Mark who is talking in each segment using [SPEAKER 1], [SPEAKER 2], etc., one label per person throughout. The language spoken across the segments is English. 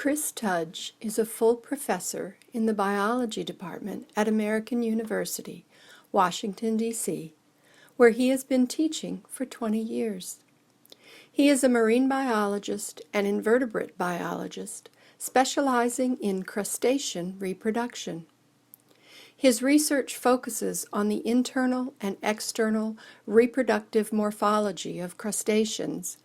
[SPEAKER 1] Chris Tudge is a full professor in the biology department at American University, Washington, D.C., where he has been teaching for 20 years. He is a marine biologist and invertebrate biologist, specializing in crustacean reproduction. His research focuses on the internal and external reproductive morphology of crustaceans,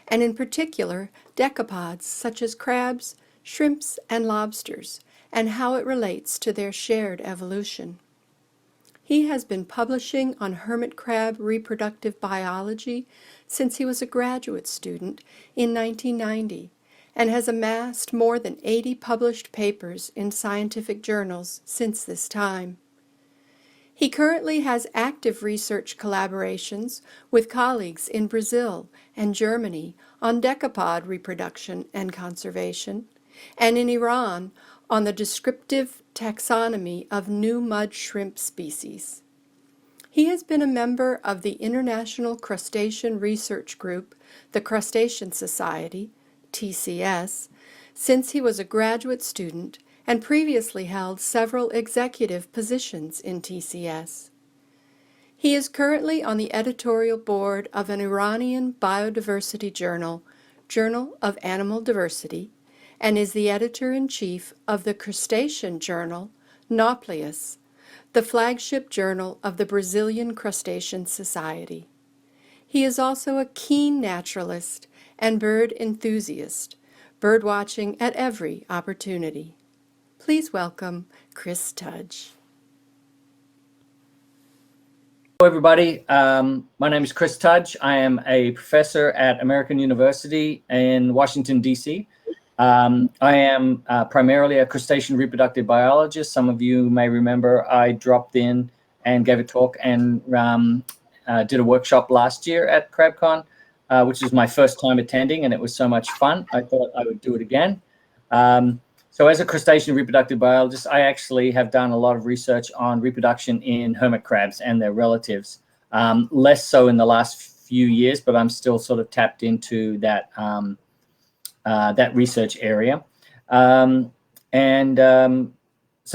[SPEAKER 1] and in particular decapods such as crabs, shrimps, and lobsters, and how it relates to their shared evolution. He has been publishing on hermit crab reproductive biology since he was a graduate student in 1990, and has amassed more than 80 published papers in scientific journals since this time. He currently has active research collaborations with colleagues in Brazil and Germany on decapod reproduction and conservation, and in Iran on the descriptive taxonomy of new mud shrimp species. He has been a member of the International Crustacean Research Group, the Crustacean Society, TCS, since he was a graduate student and previously held several executive positions in TCS. He is currently on the editorial board of an Iranian biodiversity journal, Journal of Animal Diversity, and is the editor-in-chief of the crustacean journal, Nauplius, the flagship journal of the Brazilian Crustacean Society. He is also a keen naturalist and bird enthusiast, birdwatching at every opportunity. Please welcome Chris Tudge.
[SPEAKER 2] Hello, everybody. My name is Chris Tudge. I am a professor at American University in Washington, D.C. I am primarily a crustacean reproductive biologist. Some of you may remember I dropped in and gave a talk and did a workshop last year at CrabCon, which is my first time attending, and it was so much fun. I thought I would do it again. So as a crustacean reproductive biologist, I actually have done a lot of research on reproduction in hermit crabs and their relatives. Less so in the last few years, but I'm still sort of tapped into that that research area. So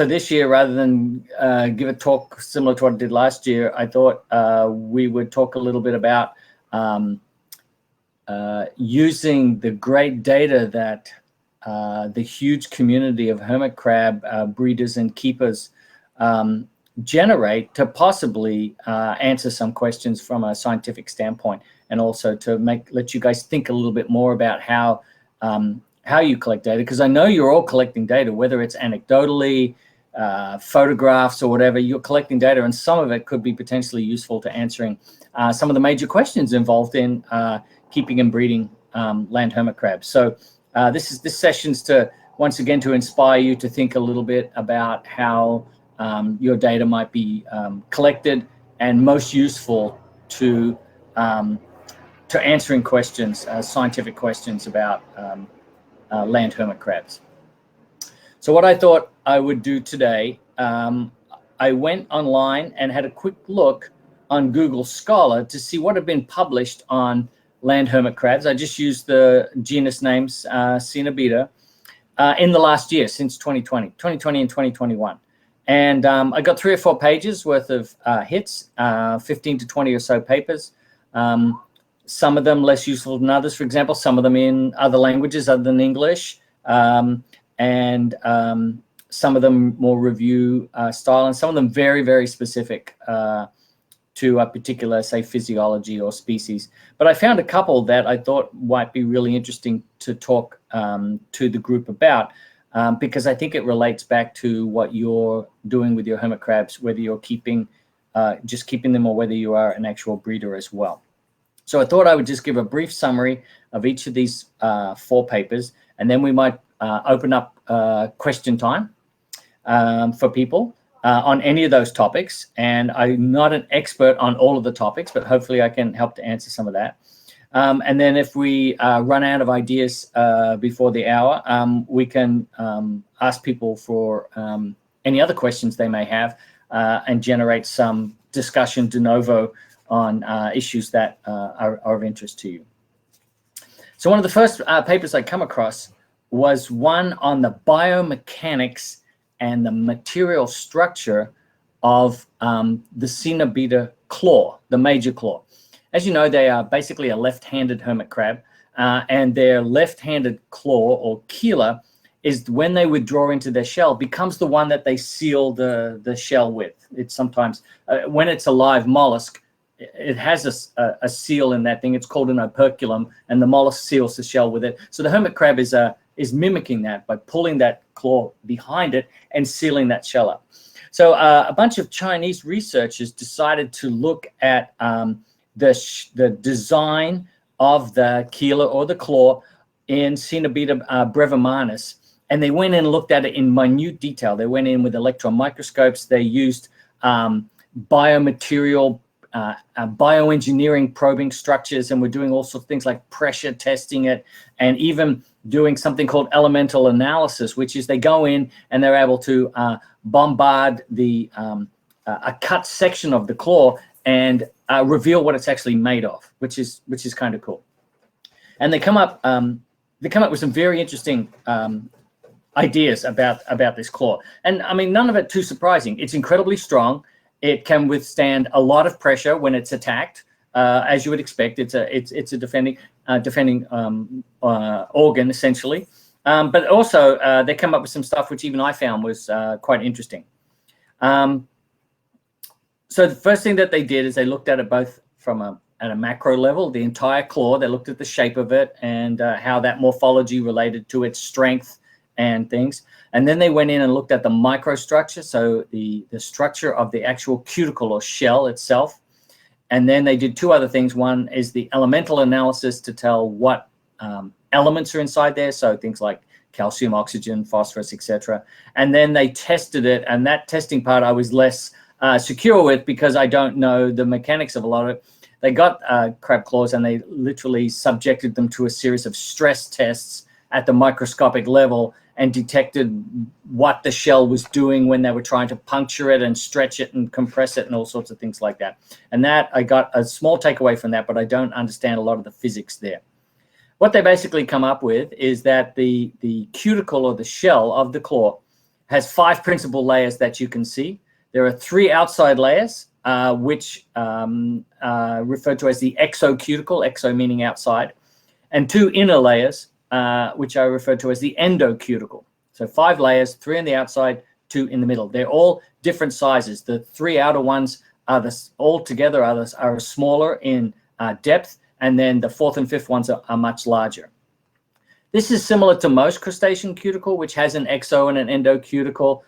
[SPEAKER 2] this year, rather than give a talk similar to what I did last year, I thought we would talk a little bit about using the great data that the huge community of hermit crab breeders and keepers generate to possibly answer some questions from a scientific standpoint, and also to let you guys think a little bit more about how you collect data, because I know you're all collecting data, whether it's anecdotally, photographs or whatever. You're collecting data, and some of it could be potentially useful to answering some of the major questions involved in keeping and breeding land hermit crabs. So this session's to once again to inspire you to think a little bit about how your data might be collected and most useful to answering questions, scientific questions about land hermit crabs. So what I thought I would do today, I went online and had a quick look on Google Scholar to see what had been published on land hermit crabs. I just used the genus names, Cenobita, in the last year, since 2020 and 2021. And I got 3 or 4 pages worth of hits, 15 to 20 or so papers. Some of them less useful than others. For example, some of them in other languages other than English, and some of them more review style, and some of them very, very specific to a particular, say, physiology or species. But I found a couple that I thought might be really interesting to talk to the group about, because I think it relates back to what you're doing with your hermit crabs, whether you're just keeping them or whether you are an actual breeder as well. So I thought I would just give a brief summary of each of these 4 papers, and then we might open up question time for people on any of those topics. And I'm not an expert on all of the topics, but hopefully I can help to answer some of that. And then if we run out of ideas before the hour, we can ask people for any other questions they may have and generate some discussion de novo on issues that are of interest to you. So one of the first papers I come across was one on the biomechanics and the material structure of the Cenobita claw, the major claw. As you know, they are basically a left-handed hermit crab, and their left-handed claw, or cheela, is when they withdraw into their shell, becomes the one that they seal the shell with. It's sometimes, when it's a live mollusk, it has a seal in that thing. It's called an operculum, and the mollusk seals the shell with it. So the hermit crab is mimicking that by pulling that claw behind it and sealing that shell up. So a bunch of Chinese researchers decided to look at the design of the cheela or the claw in Cenobita brevimanus, and they went in and looked at it in minute detail. They went in with electron microscopes. They used biomaterial bioengineering probing structures, and we're doing all sorts of things like pressure testing it, and even doing something called elemental analysis, which is they go in and they're able to bombard a cut section of the claw and reveal what it's actually made of, which is kind of cool. And they come up with some very interesting ideas about this claw. And I mean, none of it too surprising. It's incredibly strong. It can withstand a lot of pressure when it's attacked, as you would expect. It's a defending organ, essentially. But also they come up with some stuff which even I found was quite interesting. So the first thing that they did is they looked at it both from at a macro level, the entire claw. They looked at the shape of it and how that morphology related to its strength and things. And then they went in and looked at the microstructure, so the structure of the actual cuticle or shell itself. And then they did two other things. One is the elemental analysis to tell what elements are inside there, so things like calcium, oxygen, phosphorus, etc. And then they tested it, and that testing part I was less secure with because I don't know the mechanics of a lot of it. They got crab claws and they literally subjected them to a series of stress tests at the microscopic level and detected what the shell was doing when they were trying to puncture it and stretch it and compress it and all sorts of things like that. And that, I got a small takeaway from that, but I don't understand a lot of the physics there. What they basically come up with is that the cuticle or the shell of the claw has 5 principal layers that you can see. There are 3 outside layers, which referred to as the exocuticle, exo meaning outside, and 2 inner layers, which I refer to as the endocuticle. So 5 layers, 3 on the outside, 2 in the middle. They're all different sizes. The 3 outer ones are all together are smaller in depth, and then the 4th and 5th ones are much larger. This is similar to most crustacean cuticle, which has an exo and an endocuticle,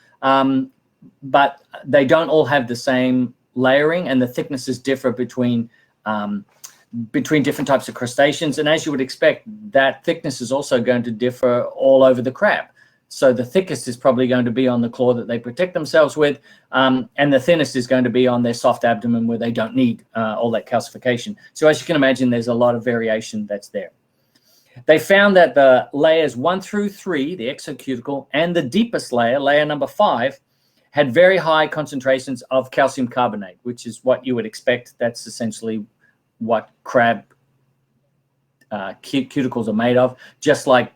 [SPEAKER 2] but they don't all have the same layering, and the thicknesses differ between different types of crustaceans. And as you would expect, that thickness is also going to differ all over the crab. So the thickest is probably going to be on the claw that they protect themselves with, and the thinnest is going to be on their soft abdomen where they don't need all that calcification. So as you can imagine, there's a lot of variation that's there. They found that the layers 1 through 3, the exocuticle, and the deepest layer, layer number 5, had very high concentrations of calcium carbonate, which is what you would expect. That's essentially what crab cuticles are made of, just like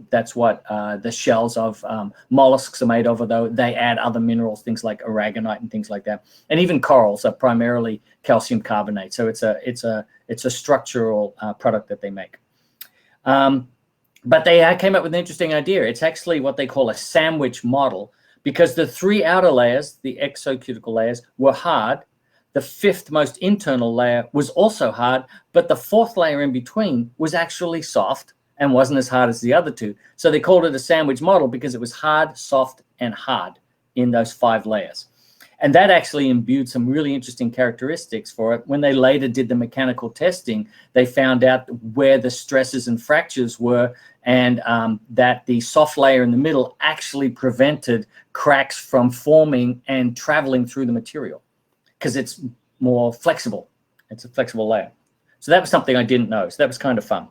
[SPEAKER 2] that's what the shells of mollusks are made of, although they add other minerals, things like aragonite and things like that. And even corals are primarily calcium carbonate. So it's a structural product that they make. But they came up with an interesting idea. It's actually what they call a sandwich model, because the 3 outer layers, the exocuticle layers, were hard. The 5th most internal layer was also hard, but the 4th layer in between was actually soft and wasn't as hard as the other 2. So they called it a sandwich model because it was hard, soft, and hard in those 5 layers. And that actually imbued some really interesting characteristics for it. When they later did the mechanical testing, they found out where the stresses and fractures were, and that the soft layer in the middle actually prevented cracks from forming and traveling through the material because it's more flexible. It's a flexible layer. So that was something I didn't know. So that was kind of fun.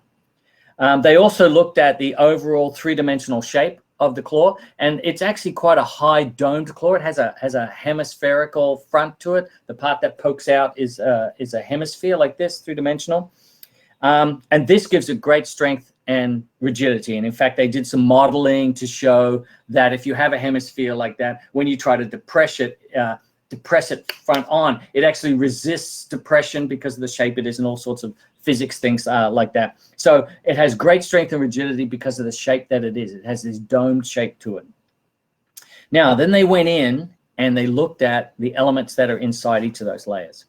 [SPEAKER 2] They also looked at the overall 3-dimensional shape of the claw, and it's actually quite a high domed claw. It has a hemispherical front to it. The part that pokes out is a hemisphere like this, 3-dimensional. And this gives it great strength and rigidity. And in fact, they did some modeling to show that if you have a hemisphere like that, when you try to depress it front on, it actually resists depression because of the shape it is and all sorts of physics things like that. So it has great strength and rigidity because of the shape that it is. It has this domed shape to it. Now, then they went in and they looked at the elements that are inside each of those layers.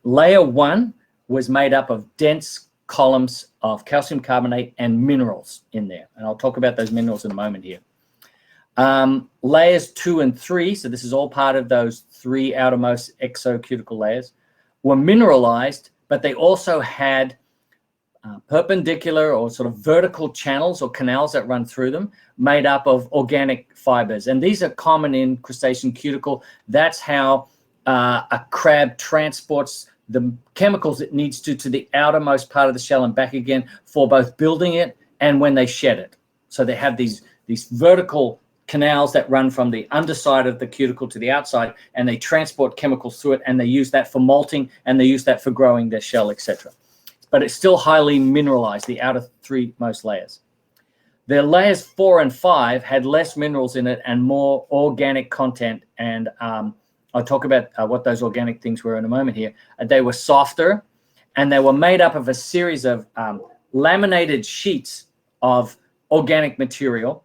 [SPEAKER 2] Layer 1 was made up of dense columns of calcium carbonate and minerals in there. And I'll talk about those minerals in a moment here. Layers 2 and 3, so this is all part of those 3 outermost exocuticle layers, were mineralized, but they also had perpendicular or sort of vertical channels or canals that run through them made up of organic fibers. And these are common in crustacean cuticle. That's how a crab transports the chemicals it needs to the outermost part of the shell and back again for both building it and when they shed it. So they have these vertical canals that run from the underside of the cuticle to the outside, and they transport chemicals through it, and they use that for molting, and they use that for growing their shell, etc. But it's still highly mineralized, the outer 3 most layers. The layers 4 and 5 had less minerals in it and more organic content, and I'll talk about what those organic things were in a moment here. They were softer, and they were made up of a series of laminated sheets of organic material.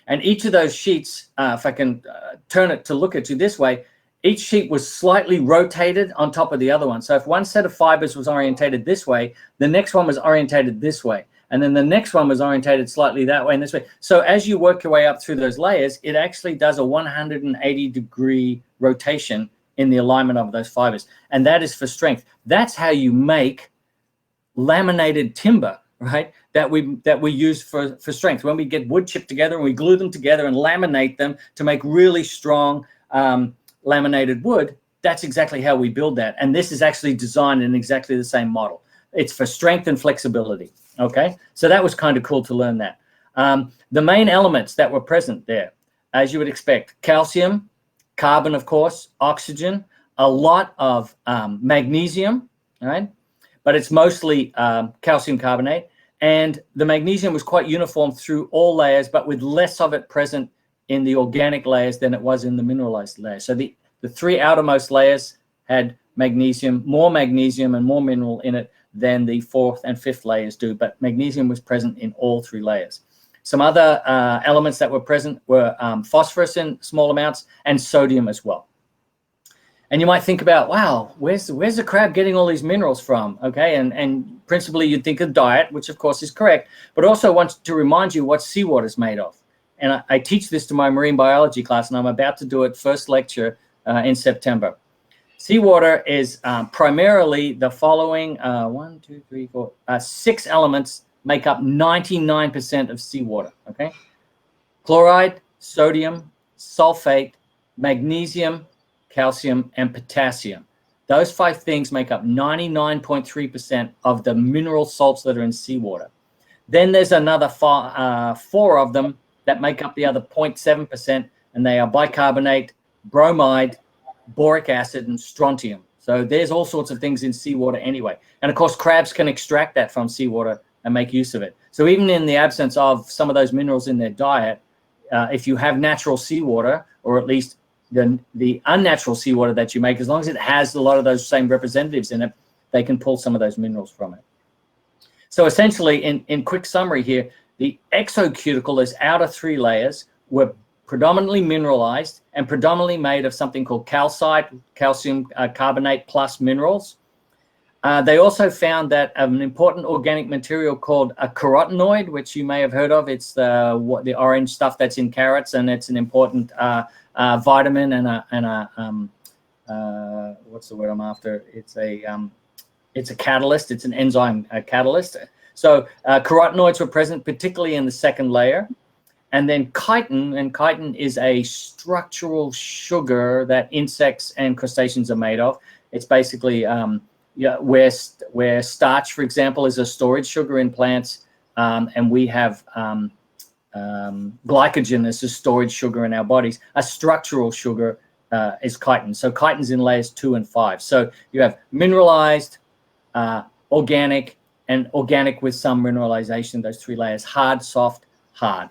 [SPEAKER 2] And each of those sheets, if I can turn it to look at you this way, each sheet was slightly rotated on top of the other one. So if one set of fibers was orientated this way, the next one was orientated this way. And then the next one was orientated slightly that way and this way. So as you work your way up through those layers, it actually does a 180-degree rotation in the alignment of those fibers. And that is for strength. That's how you make laminated timber, right? That we use for strength. When we get wood chipped together and we glue them together and laminate them to make really strong laminated wood, that's exactly how we build that. And this is actually designed in exactly the same model. It's for strength and flexibility. Okay, so that was kind of cool to learn that. The main elements that were present there, as you would expect: calcium, carbon, of course, oxygen, a lot of magnesium, right? But it's mostly calcium carbonate. And the magnesium was quite uniform through all layers, but with less of it present in the organic layers than it was in the mineralized layers. So the 3 outermost layers had magnesium, more magnesium and more mineral in it than the 4th and 5th layers do, but magnesium was present in all 3 layers. Some other elements that were present were phosphorus in small amounts and sodium as well. And you might think about, wow, where's the crab getting all these minerals from? Okay, and principally you'd think of diet, which of course is correct, but also want to remind you what seawater is made of. And I teach this to my marine biology class, and I'm about to do it first lecture in September. Seawater is primarily the following 6 elements make up 99% of seawater, okay? Chloride, sodium, sulfate, magnesium, calcium, and potassium. Those 5 things make up 99.3% of the mineral salts that are in seawater. Then there's another 4 of them that make up the other 0.7%, and they are bicarbonate, bromide, boric acid, and strontium. So there's all sorts of things in seawater anyway. And of course, crabs can extract that from seawater and make use of it. So even in the absence of some of those minerals in their diet, if you have natural seawater, or at least the unnatural seawater that you make, as long as it has a lot of those same representatives in it, they can pull some of those minerals from it. So essentially, in quick summary here, the exocuticle, those outer 3 layers, were predominantly mineralized and predominantly made of something called calcite, calcium carbonate plus minerals. They also found that an important organic material called a carotenoid, which you may have heard of. It's the orange stuff that's in carrots, and it's an important vitamin and what's the word I'm after? It's a catalyst. It's an enzyme catalyst. So carotenoids were present particularly in the 2nd layer. And then chitin, and chitin is a structural sugar that insects and crustaceans are made of. It's basically where starch, for example, is a storage sugar in plants, and we have glycogen as a storage sugar in our bodies. A structural sugar is chitin. So chitin's in layers 2 and 5. So you have mineralized, organic, and organic with some mineralization, those 3 layers: hard, soft, hard.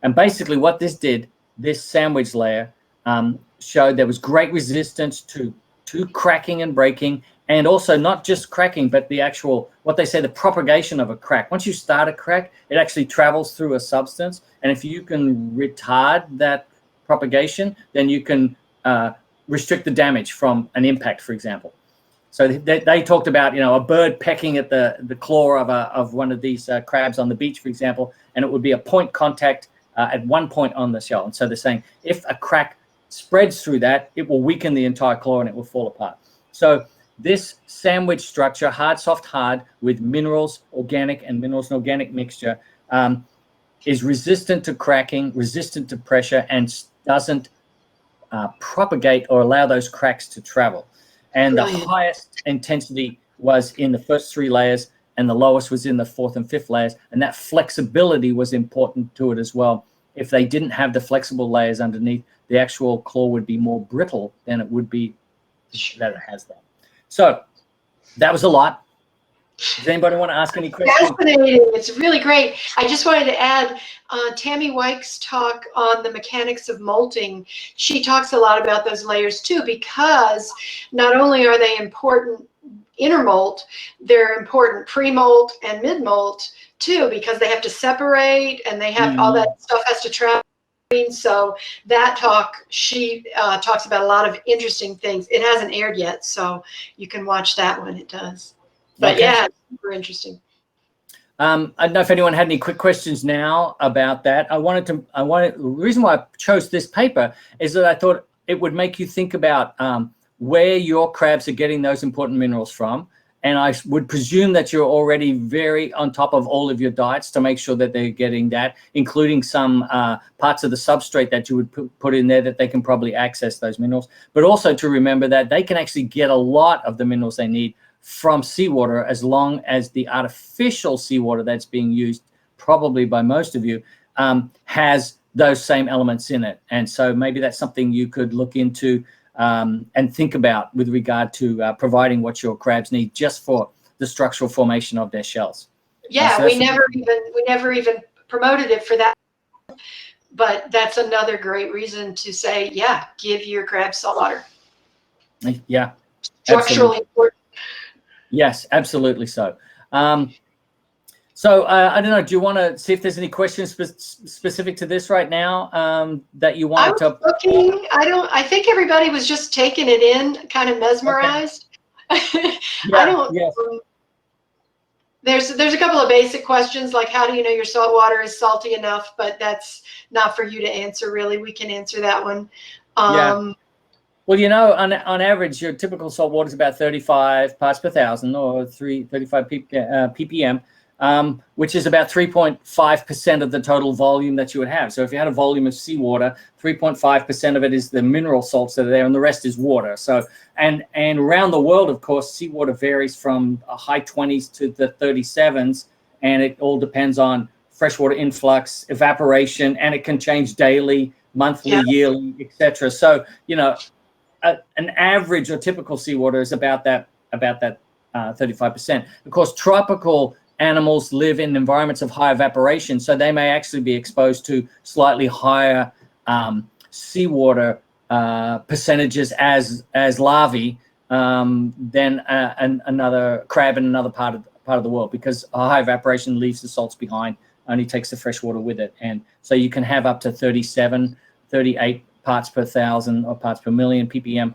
[SPEAKER 2] And basically what this did, this sandwich layer, showed there was great resistance to cracking and breaking, and also not just cracking, but the actual, what they say, the propagation of a crack. Once you start a crack, it actually travels through a substance. And if you can retard that propagation, then you can restrict the damage from an impact, for example. So they talked about, you know, a bird pecking at the claw of one of these crabs on the beach, for example, and it would be a point contact at one point on the shell. And so they're saying if a crack spreads through that, it will weaken the entire claw and it will fall apart. So this sandwich structure, hard, soft, hard, with minerals, organic and organic mixture, is resistant to cracking, resistant to pressure, and doesn't propagate or allow those cracks to travel. And
[SPEAKER 3] Brilliant.
[SPEAKER 2] The highest intensity was in the first 3 layers, and the lowest was in the 4th and 5th layers. And that flexibility was important to it as well. If they didn't have the flexible layers underneath, the actual claw would be more brittle than it would be that it has that. So that was a lot. Does anybody want to ask any questions?
[SPEAKER 3] Fascinating. It's really great. I just wanted to add Tammy Weich's talk on the mechanics of molting. She talks a lot about those layers too, because not only are they important intermolt, they're important pre-molt and mid-molt too, because they have to separate and they have all that stuff has to travel. So that talk, she talks about a lot of interesting things. It hasn't aired yet, so you can watch that when it does. But yeah, it's super interesting.
[SPEAKER 2] I don't know if anyone had any quick questions now about that. The reason why I chose this paper is that I thought it would make you think about where your crabs are getting those important minerals from. And I would presume that you're already very on top of all of your diets to make sure that they're getting that, including some parts of the substrate that you would put in there that they can probably access those minerals. But also to remember that they can actually get a lot of the minerals they need from seawater, as long as the artificial seawater that's being used, probably by most of you, has those same elements in it. And so maybe that's something you could look into and think about with regard to providing what your crabs need just for the structural formation of their shells.
[SPEAKER 3] Yeah,
[SPEAKER 2] So
[SPEAKER 3] we never even promoted it for that. But that's another great reason to say, yeah, give your crabs salt water.
[SPEAKER 2] Yeah.
[SPEAKER 3] Structurally important.
[SPEAKER 2] Yes, absolutely so. So I don't know, do you want to see if there's any questions specific to this right now that you wanted to?
[SPEAKER 3] Looking, I think everybody was just taking it in, kind of mesmerized. Okay. There's a couple of basic questions, like how do you know your salt water is salty enough, but that's not for you to answer really. We can answer that one.
[SPEAKER 2] Well, you know, on average, your typical salt water is about 35 parts per thousand, or 35 ppm, which is about 3.5% of the total volume that you would have. So if you had a volume of seawater, 3.5% of it is the mineral salts that are there, and the rest is water. So, and around the world, of course, seawater varies from high 20s to the 37s, and it all depends on freshwater influx, evaporation, and it can change daily, monthly, yearly, etc. So, you know, an average or typical seawater is about that 35%. Of course, tropical animals live in environments of high evaporation, so they may actually be exposed to slightly higher seawater percentages as larvae than another crab in another part of the world, because high evaporation leaves the salts behind, only takes the fresh water with it. And so you can have up to 37, 38 parts per thousand or parts per million ppm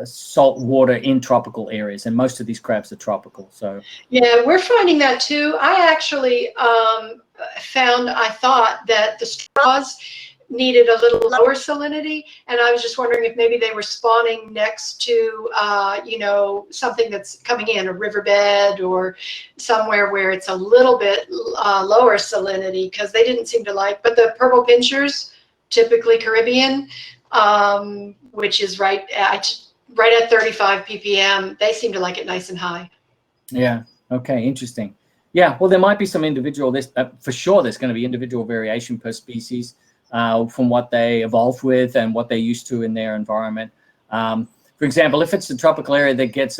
[SPEAKER 2] salt water in tropical areas, and most of these crabs are tropical. So
[SPEAKER 3] yeah, we're finding that too. I actually I thought that the straws needed a little lower salinity, and I was just wondering if maybe they were spawning next to you know, something that's coming in, a riverbed or somewhere where it's a little bit lower salinity, because they didn't seem to like. But the purple pinchers, typically Caribbean, which is right at 35 ppm, they seem to like it nice and high.
[SPEAKER 2] Yeah. Okay. Interesting. Yeah. Well, there might be some individual. For sure, there's going to be individual variation per species from what they evolved with and what they're used to in their environment. For For example, if it's a tropical area that gets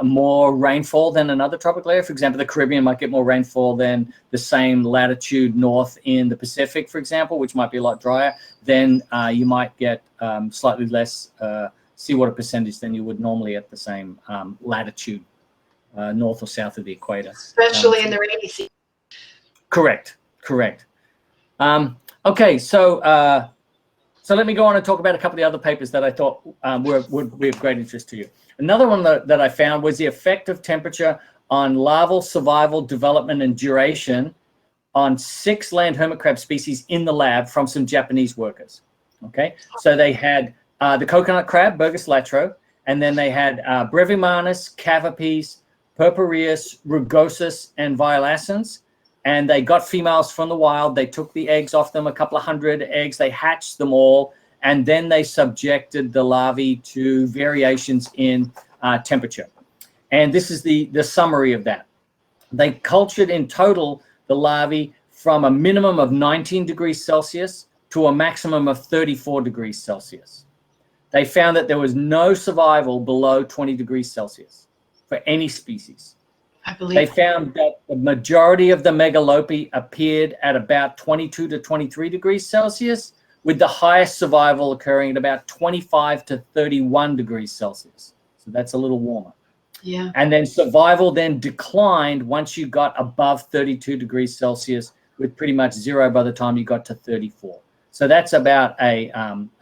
[SPEAKER 2] more rainfall than another tropical area, for example, the Caribbean might get more rainfall than the same latitude north in the Pacific, for example, which might be a lot drier, then you might get slightly less seawater percentage than you would normally at the same latitude, north or south of the equator.
[SPEAKER 3] Especially in the rainy season.
[SPEAKER 2] Correct. Okay, so let me go on and talk about a couple of the other papers that I thought would be of great interest to you. Another one that I found was the effect of temperature on larval survival, development, and duration on 6 land hermit crab species in the lab from some Japanese workers. Okay, so they had the coconut crab, Burgos latro, and then they had Brevimanus, Cavapes, Purpureus, rugosus, and violacens. And they got females from the wild. They took the eggs off them, a couple of hundred eggs. They hatched them all. And then they subjected the larvae to variations in temperature. And this is the summary of that. They cultured in total the larvae from a minimum of 19 degrees Celsius to a maximum of 34 degrees Celsius. They found that there was no survival below 20 degrees Celsius for any species.
[SPEAKER 3] I believe
[SPEAKER 2] they found that the majority of the megalopi appeared at about 22 to 23 degrees Celsius, with the highest survival occurring at about 25 to 31 degrees Celsius. So that's a little warmer.
[SPEAKER 3] Yeah.
[SPEAKER 2] And then survival then declined once you got above 32 degrees Celsius, with pretty much zero by the time you got to 34. So that's about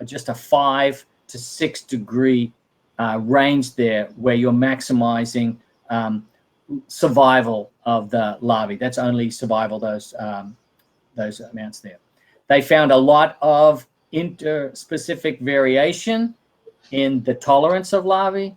[SPEAKER 2] just a 5 to 6 degree range there, where you're maximizing survival of the larvae. That's only survival, those amounts there. They found a lot of interspecific variation in the tolerance of larvae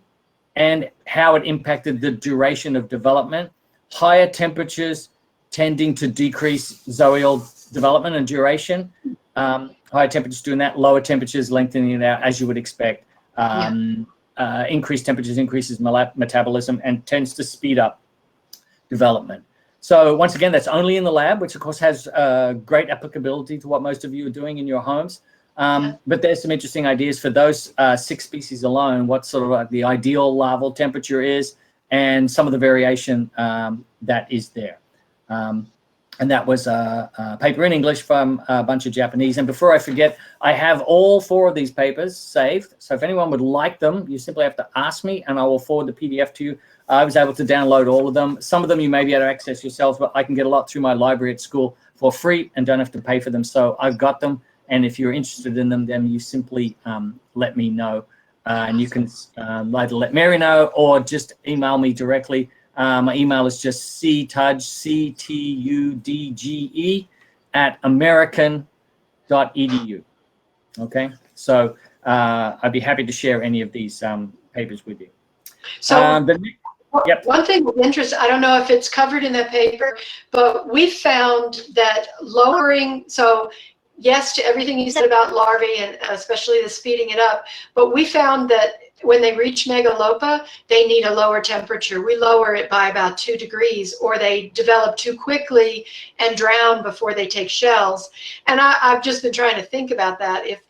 [SPEAKER 2] and how it impacted the duration of development. Higher temperatures tending to decrease zoeal development and duration. Higher temperatures doing that, lower temperatures lengthening it out, as you would expect. Increased temperatures increases metabolism and tends to speed up development. So once again, that's only in the lab, which of course has great applicability to what most of you are doing in your homes. But there's some interesting ideas for those 6 species alone, what sort of like the ideal larval temperature is, and some of the variation that is there. And that was a paper in English from a bunch of Japanese. And before I forget, I have all 4 of these papers saved. So if anyone would like them, you simply have to ask me and I will forward the PDF to you. I was able to download all of them. Some of them you may be able to access yourselves, but I can get a lot through my library at school for free and don't have to pay for them. So I've got them. And if you're interested in them, then you simply let me know. And you can either let Mary know or just email me directly. My email is just ctudge, CTUDGE @american.edu. Okay, so I'd be happy to share any of these papers with you.
[SPEAKER 3] So one thing of interest, I don't know if it's covered in that paper, but we found that lowering, so yes to everything you said about larvae and especially the speeding it up, but we found that when they reach megalopa, they need a lower temperature. We lower it by about 2 degrees, or they develop too quickly and drown before they take shells. And I've just been trying to think about that. If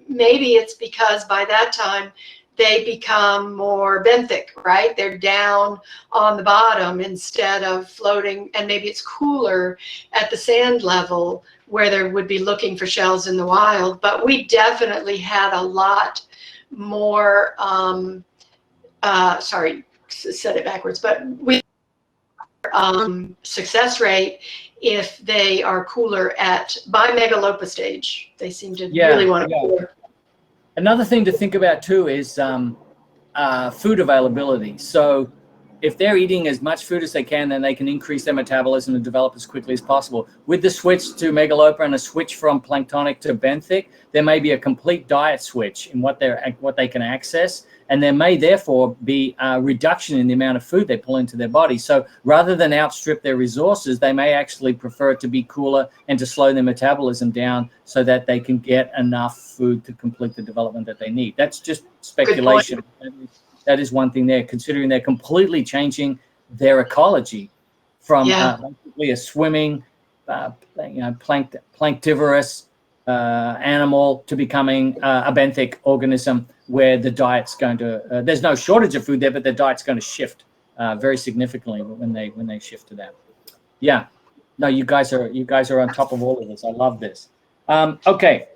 [SPEAKER 3] maybe it's because by that time they become more benthic, right? They're down on the bottom instead of floating, and maybe it's cooler at the sand level where they would be looking for shells in the wild. But we definitely had a lot more, sorry, said it backwards, but we success rate if they are cooler by megalopa stage. They seem to really want to cooler.
[SPEAKER 2] Another thing to think about too is food availability. So if they're eating as much food as they can, then they can increase their metabolism and develop as quickly as possible. With the switch to megalopa and a switch from planktonic to benthic, there may be a complete diet switch in what they can access, and there may therefore be a reduction in the amount of food they pull into their body. So rather than outstrip their resources, they may actually prefer it to be cooler and to slow their metabolism down so that they can get enough food to complete the development that they need. That's just speculation. That is one thing there, considering they're completely changing their ecology from basically a swimming, planktivorous animal to becoming a benthic organism where the diet's going to, there's no shortage of food there, but the diet's going to shift very significantly when they shift to that. Yeah, no, you guys are on top of all of this. I love this. Okay,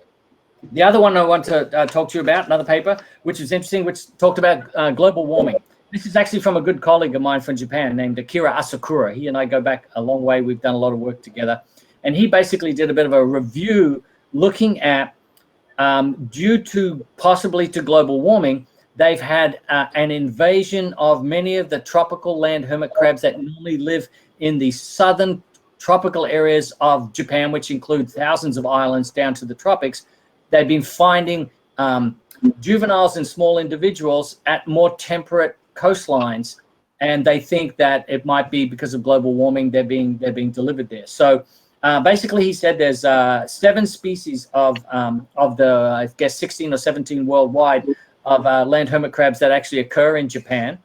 [SPEAKER 2] the other one I want to talk to you about, another paper, which is interesting, which talked about global warming. This is actually from a good colleague of mine from Japan named Akira Asakura. He and I go back a long way. We've done a lot of work together. And he basically did a bit of a review looking at, due to possibly to global warming, they've had an invasion of many of the tropical land hermit crabs that normally live in the southern tropical areas of Japan, which include thousands of islands down to the tropics. They've been finding juveniles and small individuals at more temperate coastlines, and they think that it might be because of global warming they're being delivered there. So basically, he said there's 7 species of the, I guess, 16 or 17 worldwide of land hermit crabs that actually occur in Japan.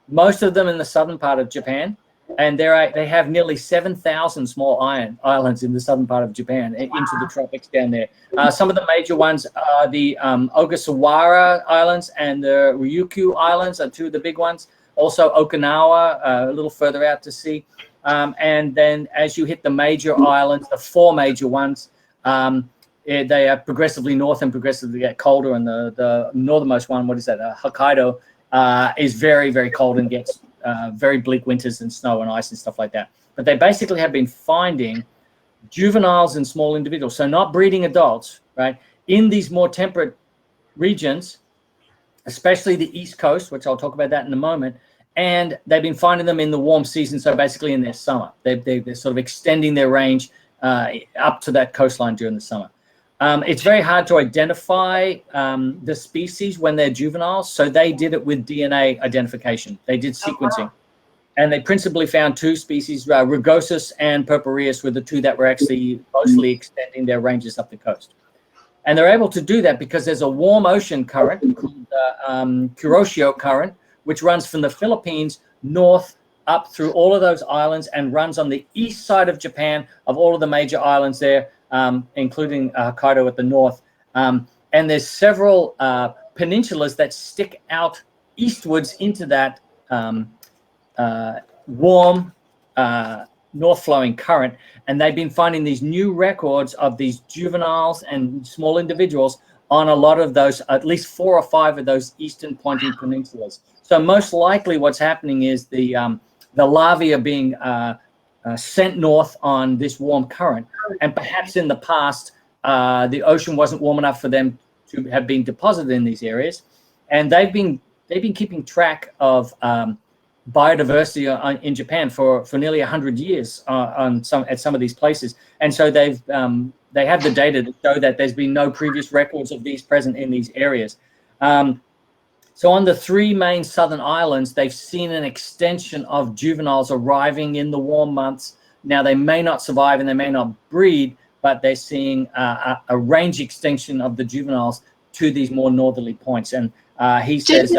[SPEAKER 2] Most of them in the southern part of Japan, and they have nearly 7,000 small islands in the southern part of Japan into the tropics down there. Some of the major ones are the Ogasawara Islands and the Ryukyu Islands are 2 of the big ones. Also Okinawa, a little further out to sea. And then as you hit the major islands, the 4 major ones, they are progressively north and progressively get colder. And the northernmost one, what is that, Hokkaido, is very, very cold and gets very bleak winters and snow and ice and stuff like that. But they basically have been finding juveniles and small individuals, so not breeding adults, right, in these more temperate regions, especially the East Coast, which I'll talk about that in a moment. And they've been finding them in the warm season, so basically in their summer. They're sort of extending their range up to that coastline during the summer. It's very hard to identify the species when they're juveniles, so they did it with DNA identification. They did sequencing. And they principally found 2 species, Rugosus and Purpureus were the 2 that were actually mostly extending their ranges up the coast. And they're able to do that because there's a warm ocean current called the Kuroshio current, which runs from the Philippines north up through all of those islands and runs on the east side of Japan of all of the major islands there, including Hokkaido at the north. And there's several peninsulas that stick out eastwards into that warm north-flowing current. And they've been finding these new records of these juveniles and small individuals on a lot of those, at least 4 or 5 of those eastern pointing peninsulas. So most likely what's happening is the larvae are being sent north on this warm current, and perhaps in the past the ocean wasn't warm enough for them to have been deposited in these areas, and they've been keeping track of biodiversity in Japan for nearly 100 years at some of these places, and so they have the data to show that there's been no previous records of these present in these areas. So on the 3 main southern islands, they've seen an extension of juveniles arriving in the warm months. Now, they may not survive and they may not breed, but they're seeing a range extension of the juveniles to these more northerly points. And he says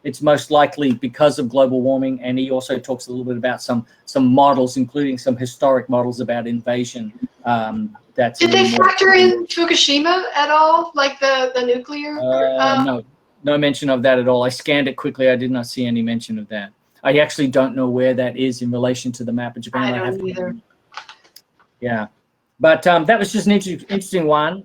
[SPEAKER 2] it's most likely because of global warming. And he also talks a little bit about some models, including some historic models about invasion.
[SPEAKER 3] Did they factor in Fukushima at all, like the nuclear?
[SPEAKER 2] No mention of that at all. I scanned it quickly. I did not see any mention of that. I actually don't know where that is in relation to the map of Japan.
[SPEAKER 3] I don't either.
[SPEAKER 2] Yeah, but that was just an interesting one.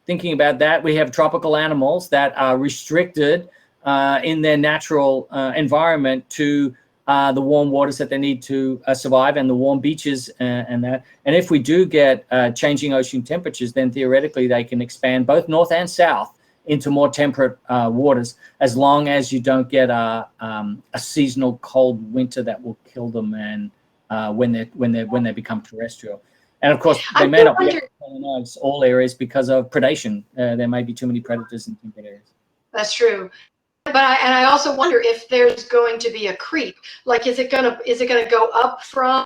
[SPEAKER 2] Thinking about that, we have tropical animals that are restricted in their natural environment to the warm waters that they need to survive, and the warm beaches and that. And if we do get changing ocean temperatures, then theoretically they can expand both north and south into more temperate waters, as long as you don't get a seasonal cold winter that will kill them, and when they become terrestrial. And of course, they may not be able to colonize all areas because of predation. There may be too many predators in temperate areas.
[SPEAKER 3] That's true. But I also wonder if there's going to be a creep. Like, is it gonna go up from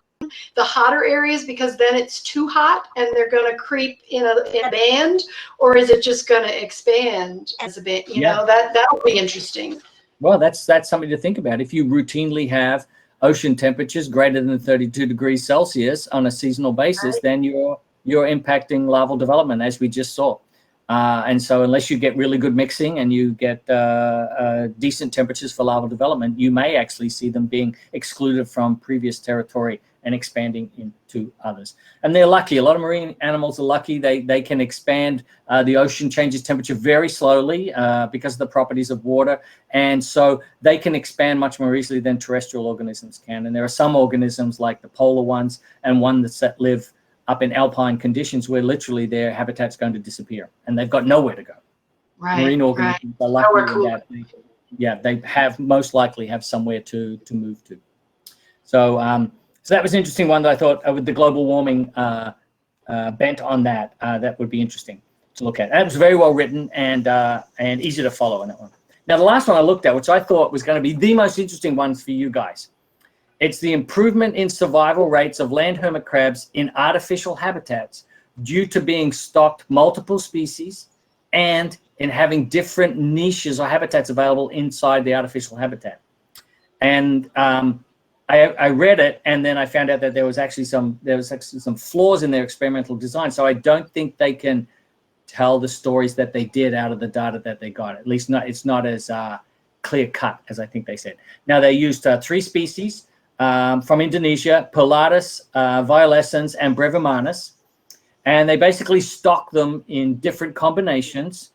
[SPEAKER 3] the hotter areas because then it's too hot and they're going to creep in a band, or is it just going to expand as a bit? You know, that would be interesting.
[SPEAKER 2] Well, that's something to think about. If you routinely have ocean temperatures greater than 32 degrees Celsius on a seasonal basis, then you're impacting larval development, as we just saw. And so unless you get really good mixing and you get decent temperatures for larval development, you may actually see them being excluded from previous territory and expanding into others. And they're lucky. A lot of marine animals are lucky. They can expand. The ocean changes temperature very slowly because of the properties of water. And so they can expand much more easily than terrestrial organisms can. And there are some organisms like the polar ones and ones that live up in alpine conditions where literally their habitat's going to disappear and they've got nowhere to go.
[SPEAKER 3] Right.
[SPEAKER 2] Marine organisms are lucky in that they have most likely have somewhere to move to. So so that was an interesting one that I thought with the global warming bent on that, that would be interesting to look at. And it was very well written and easy to follow in that one. Now, the last one I looked at, which I thought was going to be the most interesting ones for you guys, it's the improvement in survival rates of land hermit crabs in artificial habitats due to being stocked multiple species and in having different niches or habitats available inside the artificial habitat. And I read it, and then I found out that there was actually some flaws in their experimental design. So I don't think they can tell the stories that they did out of the data that they got. At least it's not as clear cut as I think they said. Now they used 3 species from Indonesia: Pilatus, Violescens, and Brevimanus, and they basically stocked them in different combinations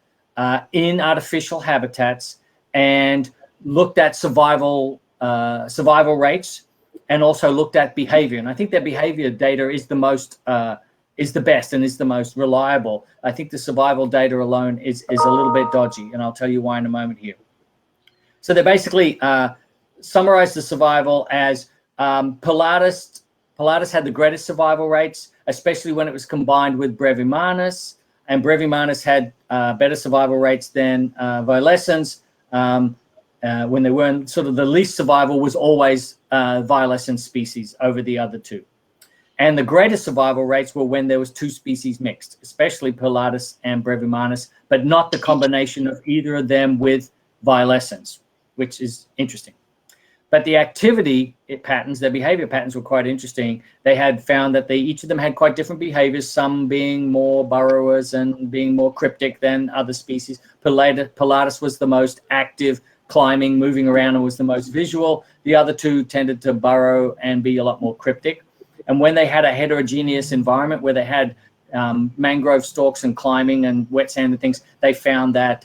[SPEAKER 2] in artificial habitats and looked at survival rates, and also looked at behavior. And I think their behavior data is the most is the best and is the most reliable. I think the survival data alone is a little bit dodgy, and I'll tell you why in a moment here. So they basically summarized the survival as Pilatus had the greatest survival rates, especially when it was combined with Brevimanus, and Brevimanus had better survival rates than Violescens. When they weren't, sort of the least survival was always Violescens species over the other 2. And the greatest survival rates were when there was 2 species mixed, especially Pilatus and Brevimanus, but not the combination of either of them with Violescens, which is interesting. But the activity patterns, their behavior patterns were quite interesting. They had found that each of them had quite different behaviors, some being more burrowers and being more cryptic than other species. Pilatus was the most active, climbing, moving around, and was the most visual. The other 2 tended to burrow and be a lot more cryptic. And when they had a heterogeneous environment where they had mangrove stalks and climbing and wet sand and things, they found that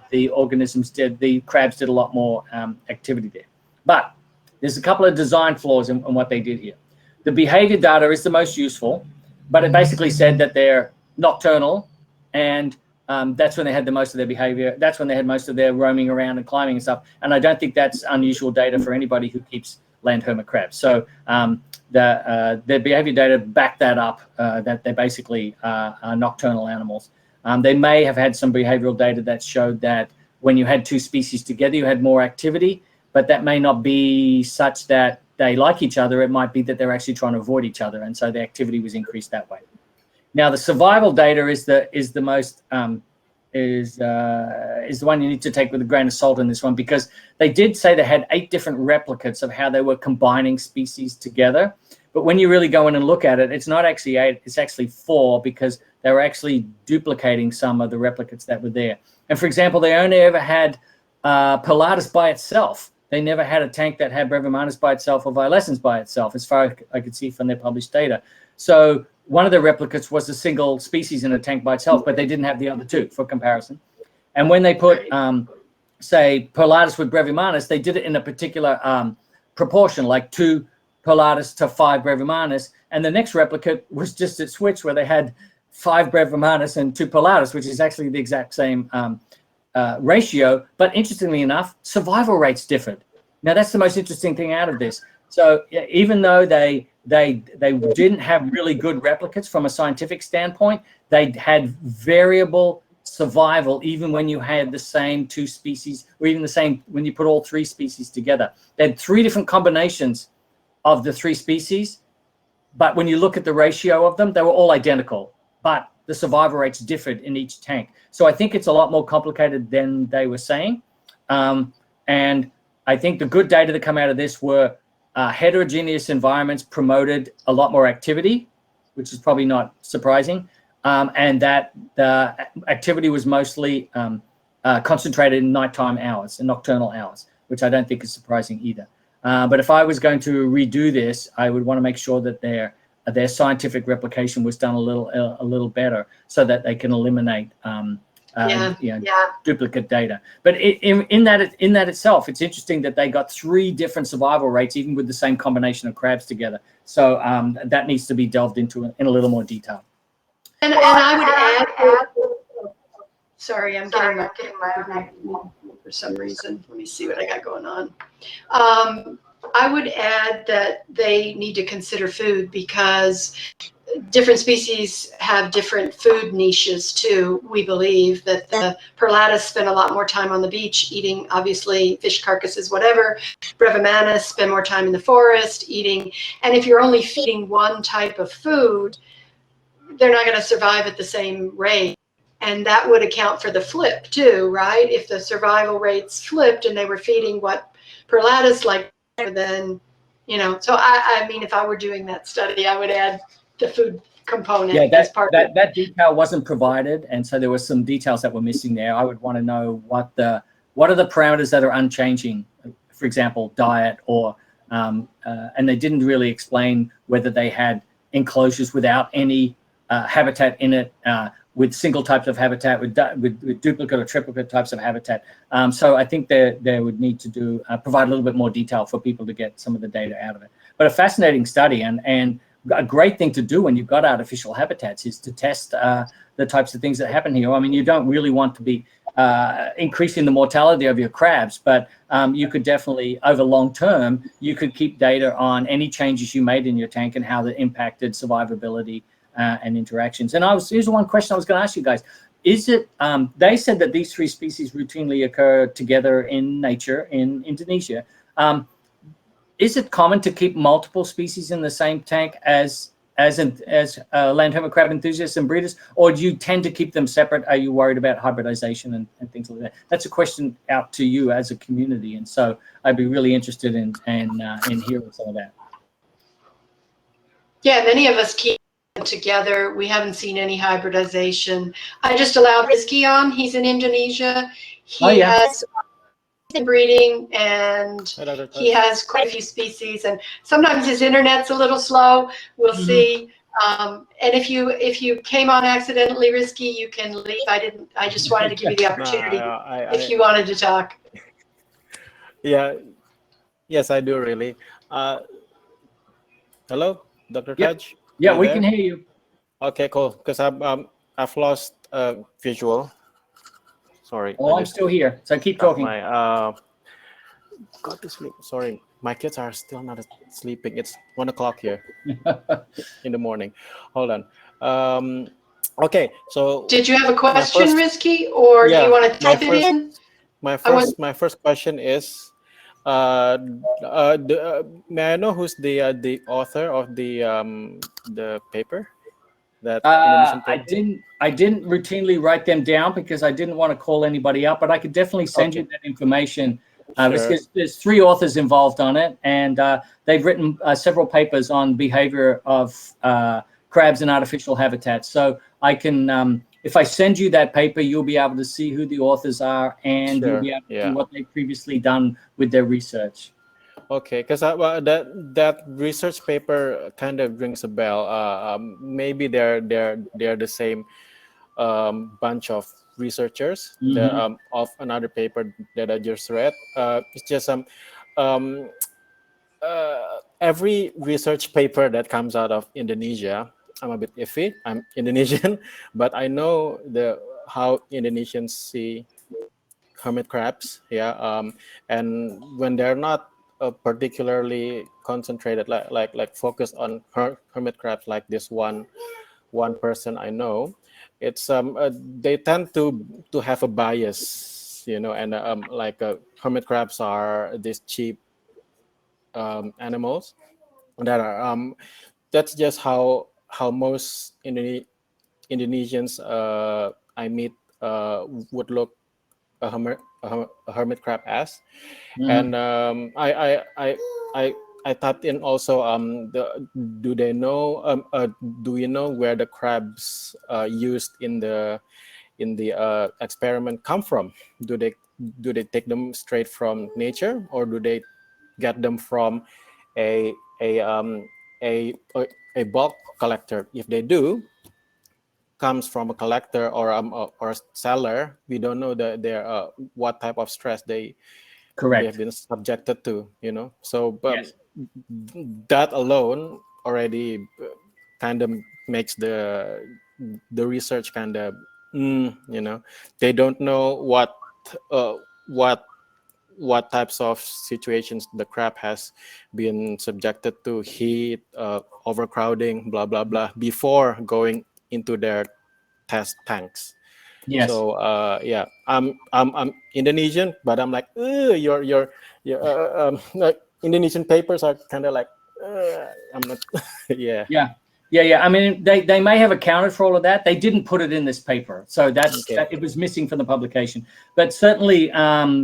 [SPEAKER 2] the crabs did a lot more activity there. But there's a couple of design flaws in what they did here. The behavior data is the most useful, but it basically said that they're nocturnal, and that's when they had the most of their behavior. That's when they had most of their roaming around and climbing and stuff. And I don't think that's unusual data for anybody who keeps land hermit crabs. So their behavior data back that up, that they basically are nocturnal animals. They may have had some behavioral data that showed that when you had 2 species together, you had more activity, but that may not be such that they like each other. It might be that they're actually trying to avoid each other, and so the activity was increased that way. Now, the survival data is the one you need to take with a grain of salt in this one, because they did say they had 8 different replicates of how they were combining species together. But when you really go in and look at it, it's not actually 8, it's actually 4, because they were actually duplicating some of the replicates that were there. And for example, they only ever had Pilatus by itself. They never had a tank that had Brevimanus by itself or Violescens by itself, as far as I could see from their published data. So one of the replicates was a single species in a tank by itself, but they didn't have the other 2 for comparison. And when they put, say, Pilatus with Brevimanus, they did it in a particular proportion, like 2 Pilatus to 5 Brevimanus. And the next replicate was just at switch, where they had 5 Brevimanus and 2 Pilatus, which is actually the exact same ratio. But interestingly enough, survival rates differed. Now, that's the most interesting thing out of this. So even though they didn't have really good replicates from a scientific standpoint, they had variable survival even when you had the same 2 species, or even the same when you put all 3 species together. They had 3 different combinations of the 3 species, but when you look at the ratio of them, they were all identical, but the survival rates differed in each tank. So I think it's a lot more complicated than they were saying. And I think the good data that come out of this were heterogeneous environments promoted a lot more activity, which is probably not surprising. and that the activity was mostly concentrated in nighttime hours and nocturnal hours, which I don't think is surprising either. But if I was going to redo this, I would want to make sure that their scientific replication was done a little better, so that they can eliminate duplicate data. But in that itself, it's interesting that they got 3 different survival rates, even with the same combination of crabs together. So that needs to be delved into in a little more detail.
[SPEAKER 3] And I would add, sorry, I'm getting my for some reason. Let me see what I got going on. I would add that they need to consider food, because different species have different food niches too. We believe that the Perlatus spend a lot more time on the beach eating, obviously, fish carcasses, whatever. Brevimanus spend more time in the forest eating. And if you're only feeding one type of food, they're not going to survive at the same rate. And that would account for the flip too, right? If the survival rates flipped and they were feeding what Perlatus like, then, so I mean, if I were doing that study, I would add the food component as part of it.
[SPEAKER 2] That detail wasn't provided, and so there were some details that were missing there. I would want to know what are the parameters that are unchanging, for example, diet, or and they didn't really explain whether they had enclosures without any habitat in it, with single types of habitat, with duplicate or triplicate types of habitat. So I think they would need to provide a little bit more detail for people to get some of the data out of it. But a fascinating study, and a great thing to do when you've got artificial habitats is to test the types of things that happen here. I mean, you don't really want to be increasing the mortality of your crabs, but you could definitely, over long term, you could keep data on any changes you made in your tank and how that impacted survivability and interactions. And here's one question I was going to ask you guys. Is it, they said that these 3 species routinely occur together in nature in Indonesia. Is it common to keep multiple species in the same tank as land hermit crab enthusiasts and breeders, or do you tend to keep them separate? Are you worried about hybridization and things like that? That's a question out to you as a community, and so I'd be really interested in hearing some of that.
[SPEAKER 3] Yeah, many of us keep them together. We haven't seen any hybridization. I just allowed Rizky on. He's in Indonesia. He has breeding, and he has quite a few species, and sometimes his internet's a little slow. We'll see. And if you came on accidentally, Rizky, you can leave. I just wanted to give you the opportunity if you wanted to talk.
[SPEAKER 4] Yeah. Yes, I do really. Hello, Dr. Tudge?
[SPEAKER 2] Yeah, we can hear you.
[SPEAKER 4] Okay, cool. Because I've lost visual. Sorry.
[SPEAKER 2] Oh, I'm still here, so keep talking.
[SPEAKER 4] Got to sleep. Sorry, my kids are still not sleeping. It's 1 o'clock here in the morning. Hold on. Okay, so
[SPEAKER 3] did you have a question, Rizky, or do you want to type it in?
[SPEAKER 4] My first question is, may I know who's the author of the paper? That
[SPEAKER 2] I didn't routinely write them down because I didn't want to call anybody up, but I could definitely send you that information. Because there's 3 authors involved on it, and they've written several papers on behavior of crabs in artificial habitats. So I can, if I send you that paper, you'll be able to see who the authors are, and you'll be able to see what they've previously done with their research.
[SPEAKER 4] Okay, because that research paper kind of rings a bell. Maybe they're the same bunch of researchers of another paper that I just read. It's just every research paper that comes out of Indonesia, I'm a bit iffy. I'm Indonesian, but I know how Indonesians see hermit crabs. And when they're not particularly concentrated, like focused on hermit crabs, like this one person I know, it's they tend to have a bias, and hermit crabs are these cheap animals that are that's just how most Indonesians I meet would look a hermit crab as. And I I tapped in also. Do they know? Do you know where the crabs used in the experiment come from? Do they take them straight from nature, or do they get them from a a um, a a bulk collector? If they do, comes from a collector or a seller, we don't know their what type of stress they have
[SPEAKER 2] Correct.
[SPEAKER 4] been subjected to. So but
[SPEAKER 2] Yes.
[SPEAKER 4] that alone already kind of makes the research kind of they don't know uh, what what types of situations the crab has been subjected to, heat, overcrowding, blah blah blah, before going into their test tanks.
[SPEAKER 2] Yes.
[SPEAKER 4] So yeah, I'm Indonesian, but I'm like, your like Indonesian papers are kind of like, I'm not. Yeah.
[SPEAKER 2] Yeah. I mean, they may have accounted for all of that. They didn't put it in this paper, so
[SPEAKER 4] Okay.
[SPEAKER 2] it was missing from the publication. But certainly,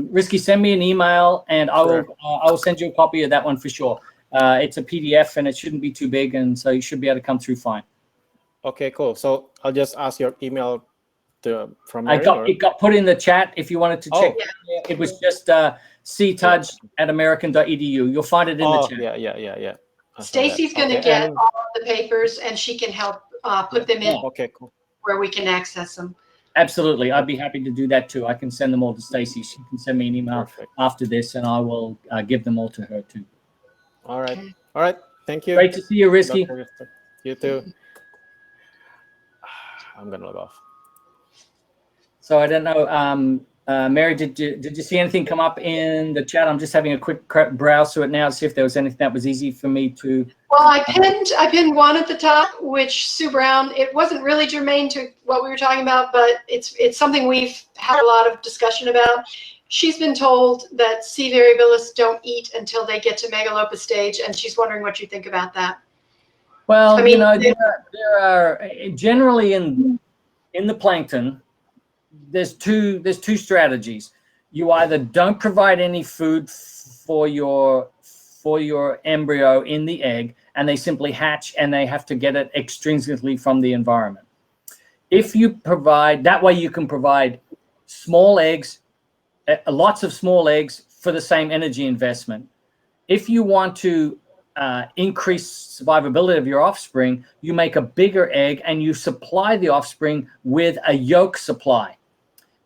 [SPEAKER 2] Risky, send me an email, and
[SPEAKER 4] Sure.
[SPEAKER 2] I will send you a copy of that one for sure. It's a PDF, and it shouldn't be too big, and so you should be able to come through fine.
[SPEAKER 4] Okay, cool. So I'll just ask your email from Mary, or?
[SPEAKER 2] It got put in the chat if you wanted to check.
[SPEAKER 3] Yeah.
[SPEAKER 2] It was just ctudge@american.edu. You'll find it in the chat.
[SPEAKER 4] Yeah.
[SPEAKER 3] Stacy's going to get all of the papers, and she can help put them in
[SPEAKER 4] Okay, cool.
[SPEAKER 3] where we can access them.
[SPEAKER 2] Absolutely. I'd be happy to do that too. I can send them all to Stacy. She can send me an email
[SPEAKER 4] Perfect.
[SPEAKER 2] after this, and I will give them all to her too.
[SPEAKER 4] All right.
[SPEAKER 3] Okay.
[SPEAKER 4] All right. Thank you.
[SPEAKER 2] Great to see you, Risky.
[SPEAKER 4] Dr. Richter. You too. I'm going to log off.
[SPEAKER 2] So I don't know, Mary, did you see anything come up in the chat? I'm just having a quick browse through it now to see if there was anything that was easy for me to.
[SPEAKER 3] Well, I pinned one at the top, which Sue Brown. It wasn't really germane to what we were talking about, but it's something we've had a lot of discussion about. She's been told that C. variabilis don't eat until they get to megalopus stage, and she's wondering what you think about that.
[SPEAKER 2] Well,
[SPEAKER 3] I mean,
[SPEAKER 2] there are generally in the plankton, there's two strategies. You either don't provide any food for your embryo in the egg, and they simply hatch, and they have to get it extrinsically from the environment. If you provide that way, you can provide small eggs, lots of small eggs for the same energy investment. If you want to increase survivability of your offspring, you make a bigger egg and you supply the offspring with a yolk supply.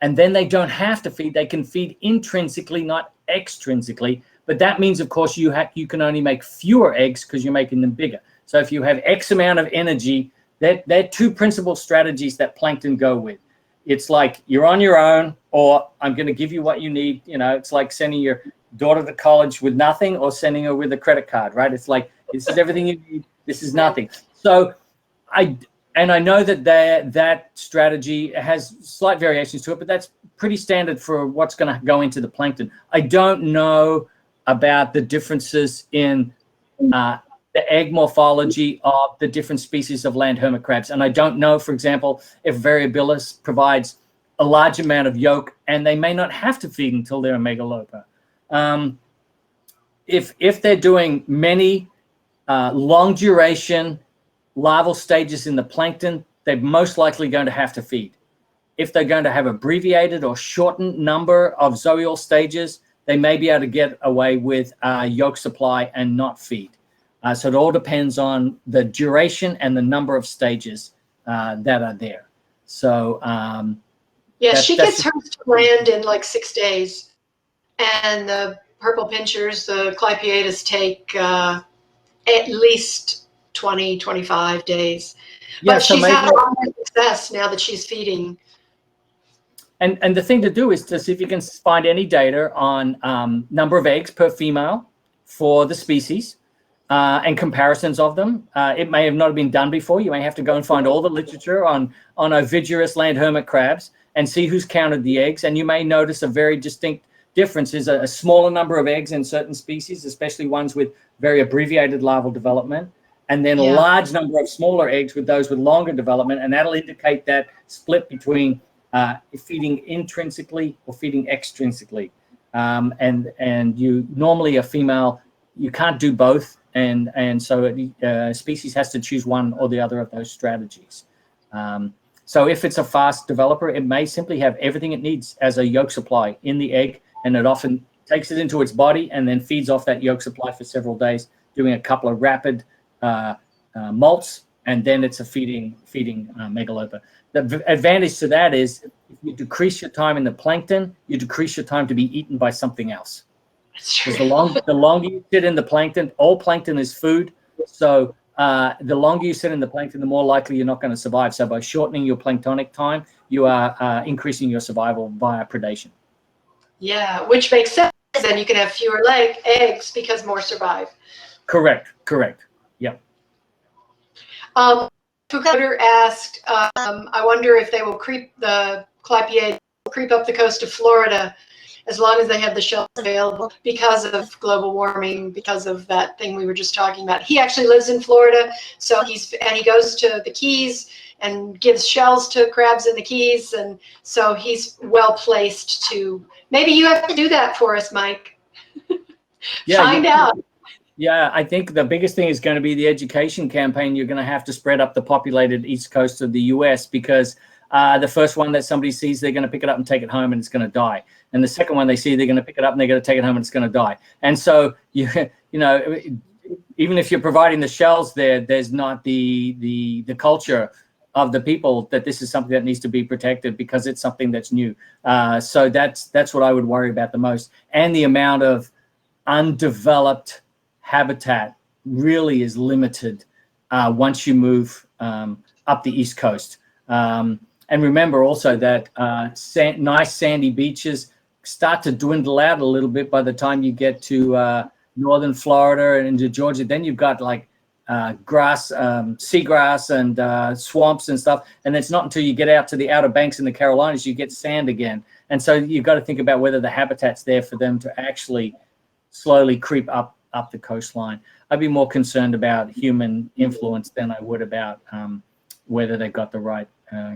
[SPEAKER 2] And then they don't have to feed. They can feed intrinsically, not extrinsically. But that means, of course, you can only make fewer eggs because you're making them bigger. So if you have X amount of energy, they're two principal strategies that plankton go with. It's like you're on your own, or I'm going to give you what you need. It's like sending your daughter to college with nothing, or sending her with a credit card, right? It's like, this is everything you need. This is nothing. So I know that strategy has slight variations to it, but that's pretty standard for what's going to go into the plankton. I don't know about the differences in the egg morphology of the different species of land hermit crabs. And I don't know, for example, if variabilis provides a large amount of yolk, and they may not have to feed until they're a megalopa. If they're doing many long duration larval stages in the plankton, they're most likely going to have to feed. If they're going to have abbreviated or shortened number of zoeal stages, they may be able to get away with yolk supply and not feed. So it all depends on the duration and the number of stages that are there. So
[SPEAKER 3] yeah, she gets hers to land in like 6 days, and the purple pinchers, the Clypeatus, take at least 20, 25 days.
[SPEAKER 2] Yeah,
[SPEAKER 3] but
[SPEAKER 2] so
[SPEAKER 3] she's had a lot of success now that she's feeding.
[SPEAKER 2] And the thing to do is to see if you can find any data on number of eggs per female for the species and comparisons of them. It may have not been done before. You may have to go and find all the literature on ovigerous land hermit crabs and see who's counted the eggs. And you may notice a very distinct difference is a smaller number of eggs in certain species, especially ones with very abbreviated larval development, and then a large number of smaller eggs with those with longer development. And that'll indicate that split between feeding intrinsically or feeding extrinsically. And you normally a female you can't do both, and so species has to choose one or the other of those strategies. So if it's a fast developer, it may simply have everything it needs as a yolk supply in the egg, and it often takes it into its body and then feeds off that yolk supply for several days, doing a couple of rapid molts, and then it's a feeding megalopa. The advantage to that is if you decrease your time in the plankton, you decrease your time to be eaten by something else. Because the longer you sit in the plankton, all plankton is food. So the longer you sit in the plankton, the more likely you're not going to survive. So by shortening your planktonic time, you are increasing your survival via predation.
[SPEAKER 3] Yeah, which makes sense. Then you can have fewer eggs because more survive.
[SPEAKER 2] Correct. Yep.
[SPEAKER 3] Pukader asked, I wonder if they will the Clypeae will creep up the coast of Florida as long as they have the shells available because of global warming, because of that thing we were just talking about. He actually lives in Florida, so he goes to the Keys and gives shells to crabs in the Keys, and so he's well placed to. Maybe you have to do that for us, Mike.
[SPEAKER 2] Yeah,
[SPEAKER 3] Find out.
[SPEAKER 2] Yeah, I think the biggest thing is going to be the education campaign. You're going to have to spread up the populated east coast of the US, because the first one that somebody sees, they're going to pick it up and take it home and it's going to die. And the second one they see, they're going to pick it up and they're going to take it home and it's going to die. And so, you know, even if you're providing the shells there's not the culture of the people that this is something that needs to be protected because it's something that's new. So that's what I would worry about the most. And the amount of undeveloped habitat really is limited once you move up the East Coast. And remember also that nice sandy beaches start to dwindle out a little bit by the time you get to northern Florida and into Georgia. Then you've got like grass, seagrass and swamps and stuff. And it's not until you get out to the Outer Banks in the Carolinas you get sand again. And so you've got to think about whether the habitat's there for them to actually slowly creep up the coastline. I'd be more concerned about human influence than I would about whether they've got the right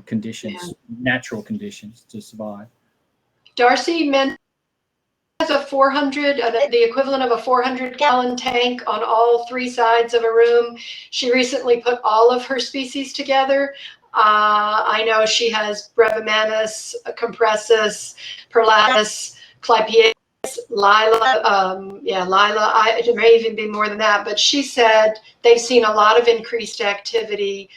[SPEAKER 2] conditions, natural conditions to survive.
[SPEAKER 3] Darcy has a 400, the equivalent of a 400-gallon tank on all three sides of a room. She recently put all of her species together. I know she has Brevimanus, Compressus, Perlatus, Clypeae, Lila, Lila, it may even be more than that, but she said they've seen a lot of increased activity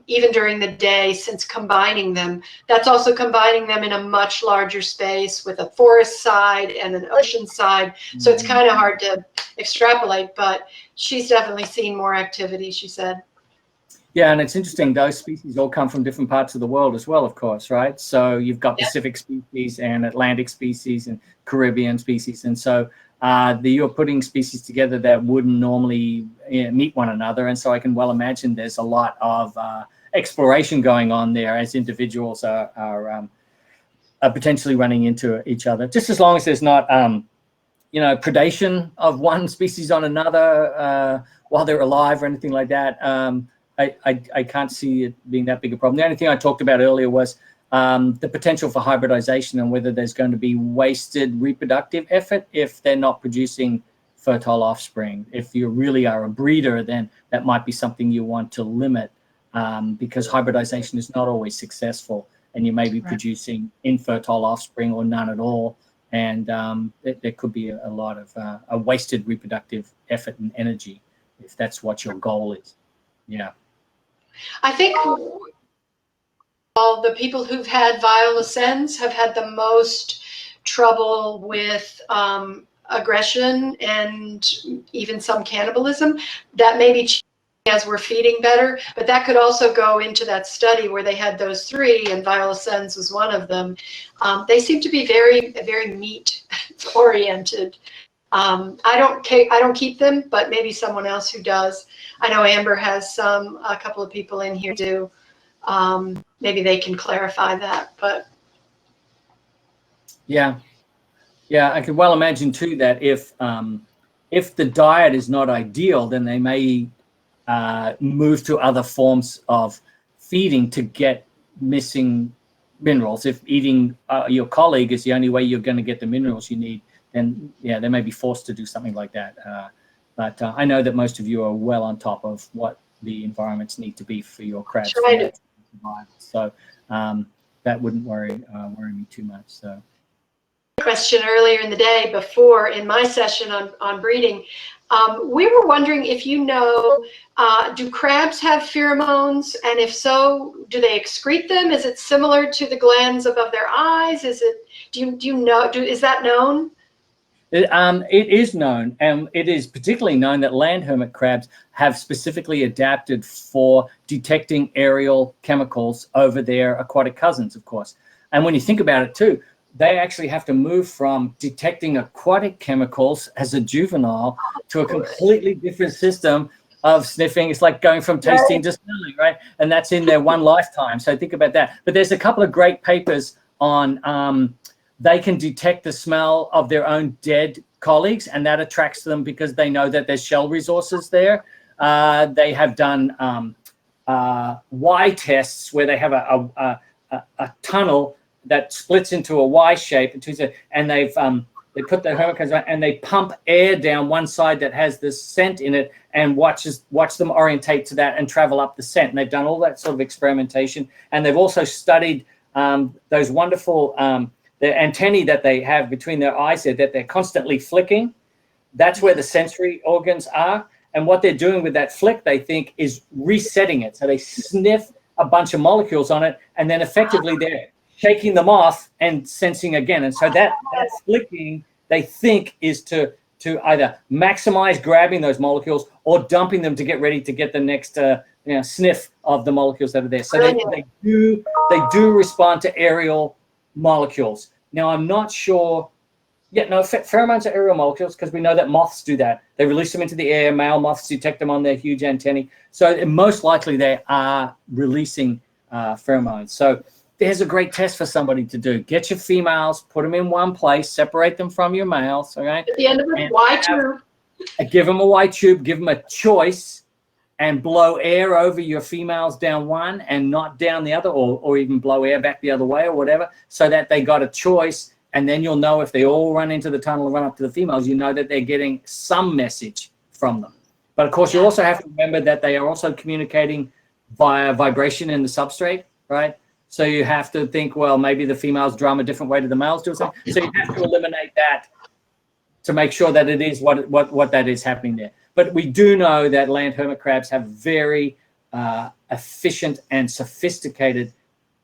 [SPEAKER 3] even during the day since combining them. That's also combining them in a much larger space with a forest side and an ocean side. So it's kind of hard to extrapolate, but she's definitely seen more activity, she said.
[SPEAKER 2] Yeah, and it's interesting, those species all come from different parts of the world as well, of course, right? So you've got Pacific species and Atlantic species and Caribbean species. And so you're putting species together that wouldn't normally meet one another. And so I can well imagine there's a lot of exploration going on there as individuals are potentially running into each other. Just as long as there's not, predation of one species on another while they're alive or anything like that. I can't see it being that big a problem. The only thing I talked about earlier was the potential for hybridization and whether there's going to be wasted reproductive effort if they're not producing fertile offspring. If you really are a breeder, then that might be something you want to limit because hybridization is not always successful and you may be producing infertile offspring or none at all. And there could be a lot of a wasted reproductive effort and energy if that's what your goal is. Yeah.
[SPEAKER 3] I think all the people who've had violescens have had the most trouble with aggression and even some cannibalism. That may be changing as we're feeding better, but that could also go into that study where they had those three, and violescens was one of them. They seem to be very, very meat oriented. I don't keep them, but maybe someone else who does. I know Amber has a couple of people in here do. Maybe they can clarify that, but.
[SPEAKER 2] Yeah, I could well imagine too that if the diet is not ideal, then they may move to other forms of feeding to get missing minerals. If eating your colleague is the only way you're going to get the minerals you need, then yeah, they may be forced to do something like that. But I know that most of you are well on top of what the environments need to be for your crabs to survive. So that wouldn't worry me too much. So.
[SPEAKER 3] Question earlier in the day before in my session on breeding, we were wondering if you know, do crabs have pheromones, and if so, do they excrete them? Is it similar to the glands above their eyes? Is it, do you know, is that known?
[SPEAKER 2] It is known, and it is particularly known that land hermit crabs have specifically adapted for detecting aerial chemicals over their aquatic cousins, of course. And when you think about it too, they actually have to move from detecting aquatic chemicals as a juvenile to a completely different system of sniffing. It's like going from tasting to smelling, right? And that's in their one lifetime. So think about that. But there's a couple of great papers on they can detect the smell of their own dead colleagues, and that attracts them because they know that there's shell resources there. They have done Y tests where they have a tunnel that splits into a Y shape, and they put the hermit crabs on, and they pump air down one side that has this scent in it, and watch them orientate to that and travel up the scent. And they've done all that sort of experimentation, and they've also studied those wonderful the antennae that they have between their eyes there, that they're constantly flicking. That's where the sensory organs are. And what they're doing with that flick, they think, is resetting it. So they sniff a bunch of molecules on it, and then effectively they're shaking them off and sensing again. And so that flicking, they think, is to either maximize grabbing those molecules or dumping them to get ready to get the next sniff of the molecules that are there. So they do respond to aerial molecules. Now, I'm not sure. Yeah, no, pheromones are aerial molecules because we know that moths do that. They release them into the air. Male moths detect them on their huge antennae. So most likely they are releasing pheromones. So there's a great test for somebody to do. Get your females, put them in one place, separate them from your males. Okay.
[SPEAKER 3] At the end of a Y tube.
[SPEAKER 2] Give them a Y tube. Give them a choice, and blow air over your females down one and not down the other, or even blow air back the other way or whatever, so that they got a choice. And then you'll know if they all run into the tunnel and run up to the females, you know that they're getting some message from them. But of course, you also have to remember that they are also communicating via vibration in the substrate, right? So you have to think, well, maybe the females drum a different way to the males do something. So you have to eliminate that to make sure that it is what that is happening there. But we do know that land hermit crabs have very efficient and sophisticated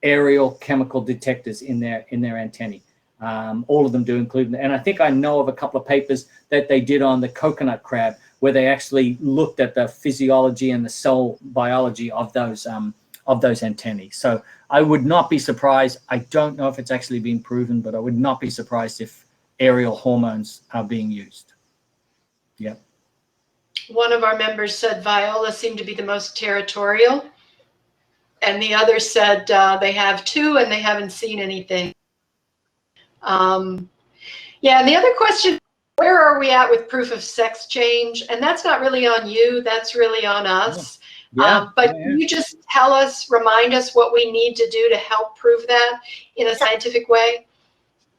[SPEAKER 2] aerial chemical detectors in their antennae. All of them do, include, and I think I know of a couple of papers that they did on the coconut crab, where they actually looked at the physiology and the cell biology of those antennae. So I would not be surprised. I don't know if it's actually been proven, but I would not be surprised if aerial hormones are being used. Yep.
[SPEAKER 3] One of our members said viola seemed to be the most territorial, and the other said they have two and they haven't seen anything. Yeah, and the other question, where are we at with proof of sex change? And that's not really on you, that's really on us. Can you just tell us, remind us what we need to do to help prove that in a scientific way?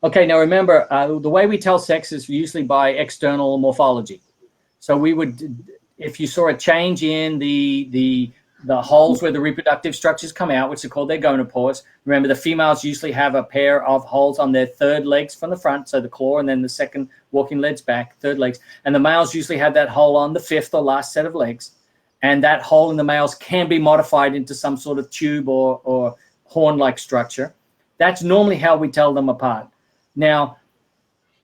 [SPEAKER 2] Okay, now remember, the way we tell sex is usually by external morphology. So we would, if you saw a change in the holes where the reproductive structures come out, which are called their gonopores. Remember, the females usually have a pair of holes on their third legs from the front, so the claw, and then the second walking legs back, third legs. And the males usually have that hole on the fifth or last set of legs. And that hole in the males can be modified into some sort of tube or horn-like structure. That's normally how we tell them apart. Now,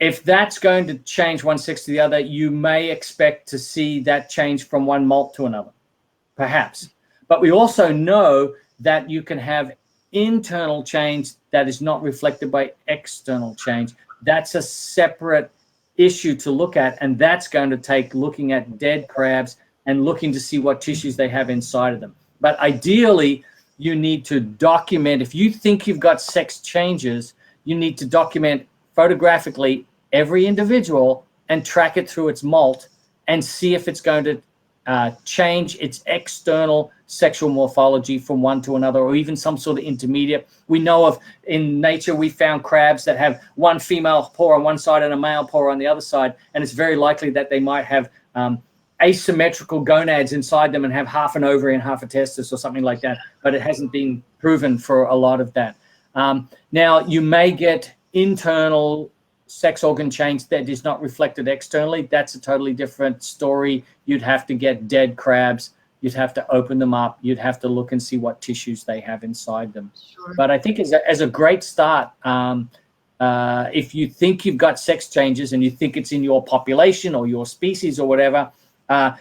[SPEAKER 2] if that's going to change one sex to the other, you may expect to see that change from one molt to another, perhaps. But we also know that you can have internal change that is not reflected by external change. That's a separate issue to look at, and that's going to take looking at dead crabs and looking to see what tissues they have inside of them. But ideally, you need to document, if you think you've got sex changes, you need to document photographically every individual and track it through its molt and see if it's going to change its external sexual morphology from one to another, or even some sort of intermediate. We know of, in nature, we found crabs that have one female paw on one side and a male paw on the other side, and it's very likely that they might have asymmetrical gonads inside them and have half an ovary and half a testis or something like that, but it hasn't been proven for a lot of that. Now, you may get internal sex organ change that is not reflected externally. That's a totally different story. You'd have to get dead crabs. You'd have to open them up. You'd have to look and see what tissues they have inside them. Sure. But I think as a great start, if you think you've got sex changes and you think it's in your population or your species or whatever,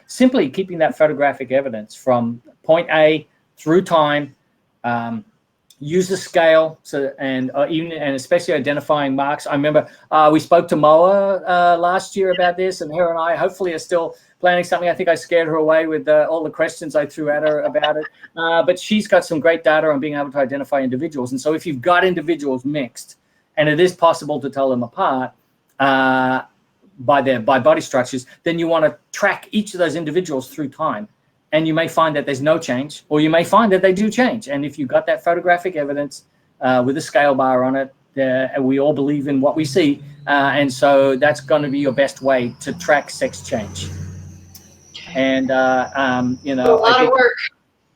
[SPEAKER 2] simply keeping that photographic evidence from point A through time, use the scale, and especially identifying marks. I remember we spoke to Moa last year about this, and her and I hopefully are still planning something. I think I scared her away with all the questions I threw at her about it. But she's got some great data on being able to identify individuals. And so if you've got individuals mixed, and it is possible to tell them apart by body structures, then you want to track each of those individuals through time. And you may find that there's no change, or you may find that they do change. And if you've got that photographic evidence with a scale bar on it, we all believe in what we see. And so that's going to be your best way to track sex change. And, you know,
[SPEAKER 3] a lot of work.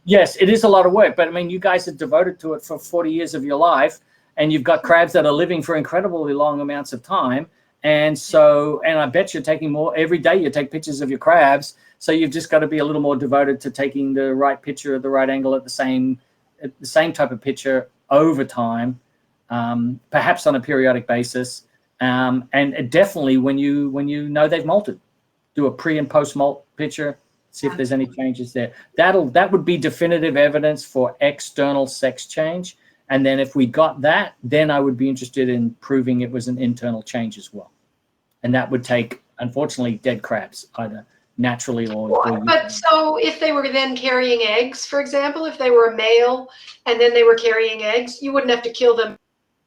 [SPEAKER 2] Yes, it is a lot of work. But I mean, you guys are devoted to it for 40 years of your life, and you've got crabs that are living for incredibly long amounts of time. And so, and I bet you're taking more every day. You take pictures of your crabs. So you've just got to be a little more devoted to taking the right picture at the right angle at the same type of picture over time, perhaps on a periodic basis, and definitely when you know they've molted, do a pre and post molt picture, see if there's any changes there. That would be definitive evidence for external sex change. And then if we got that, then I would be interested in proving it was an internal change as well. And that would take, unfortunately, dead crabs either naturally or
[SPEAKER 3] but so if they were then carrying eggs, for example, if they were a male and then they were carrying eggs, you wouldn't have to kill them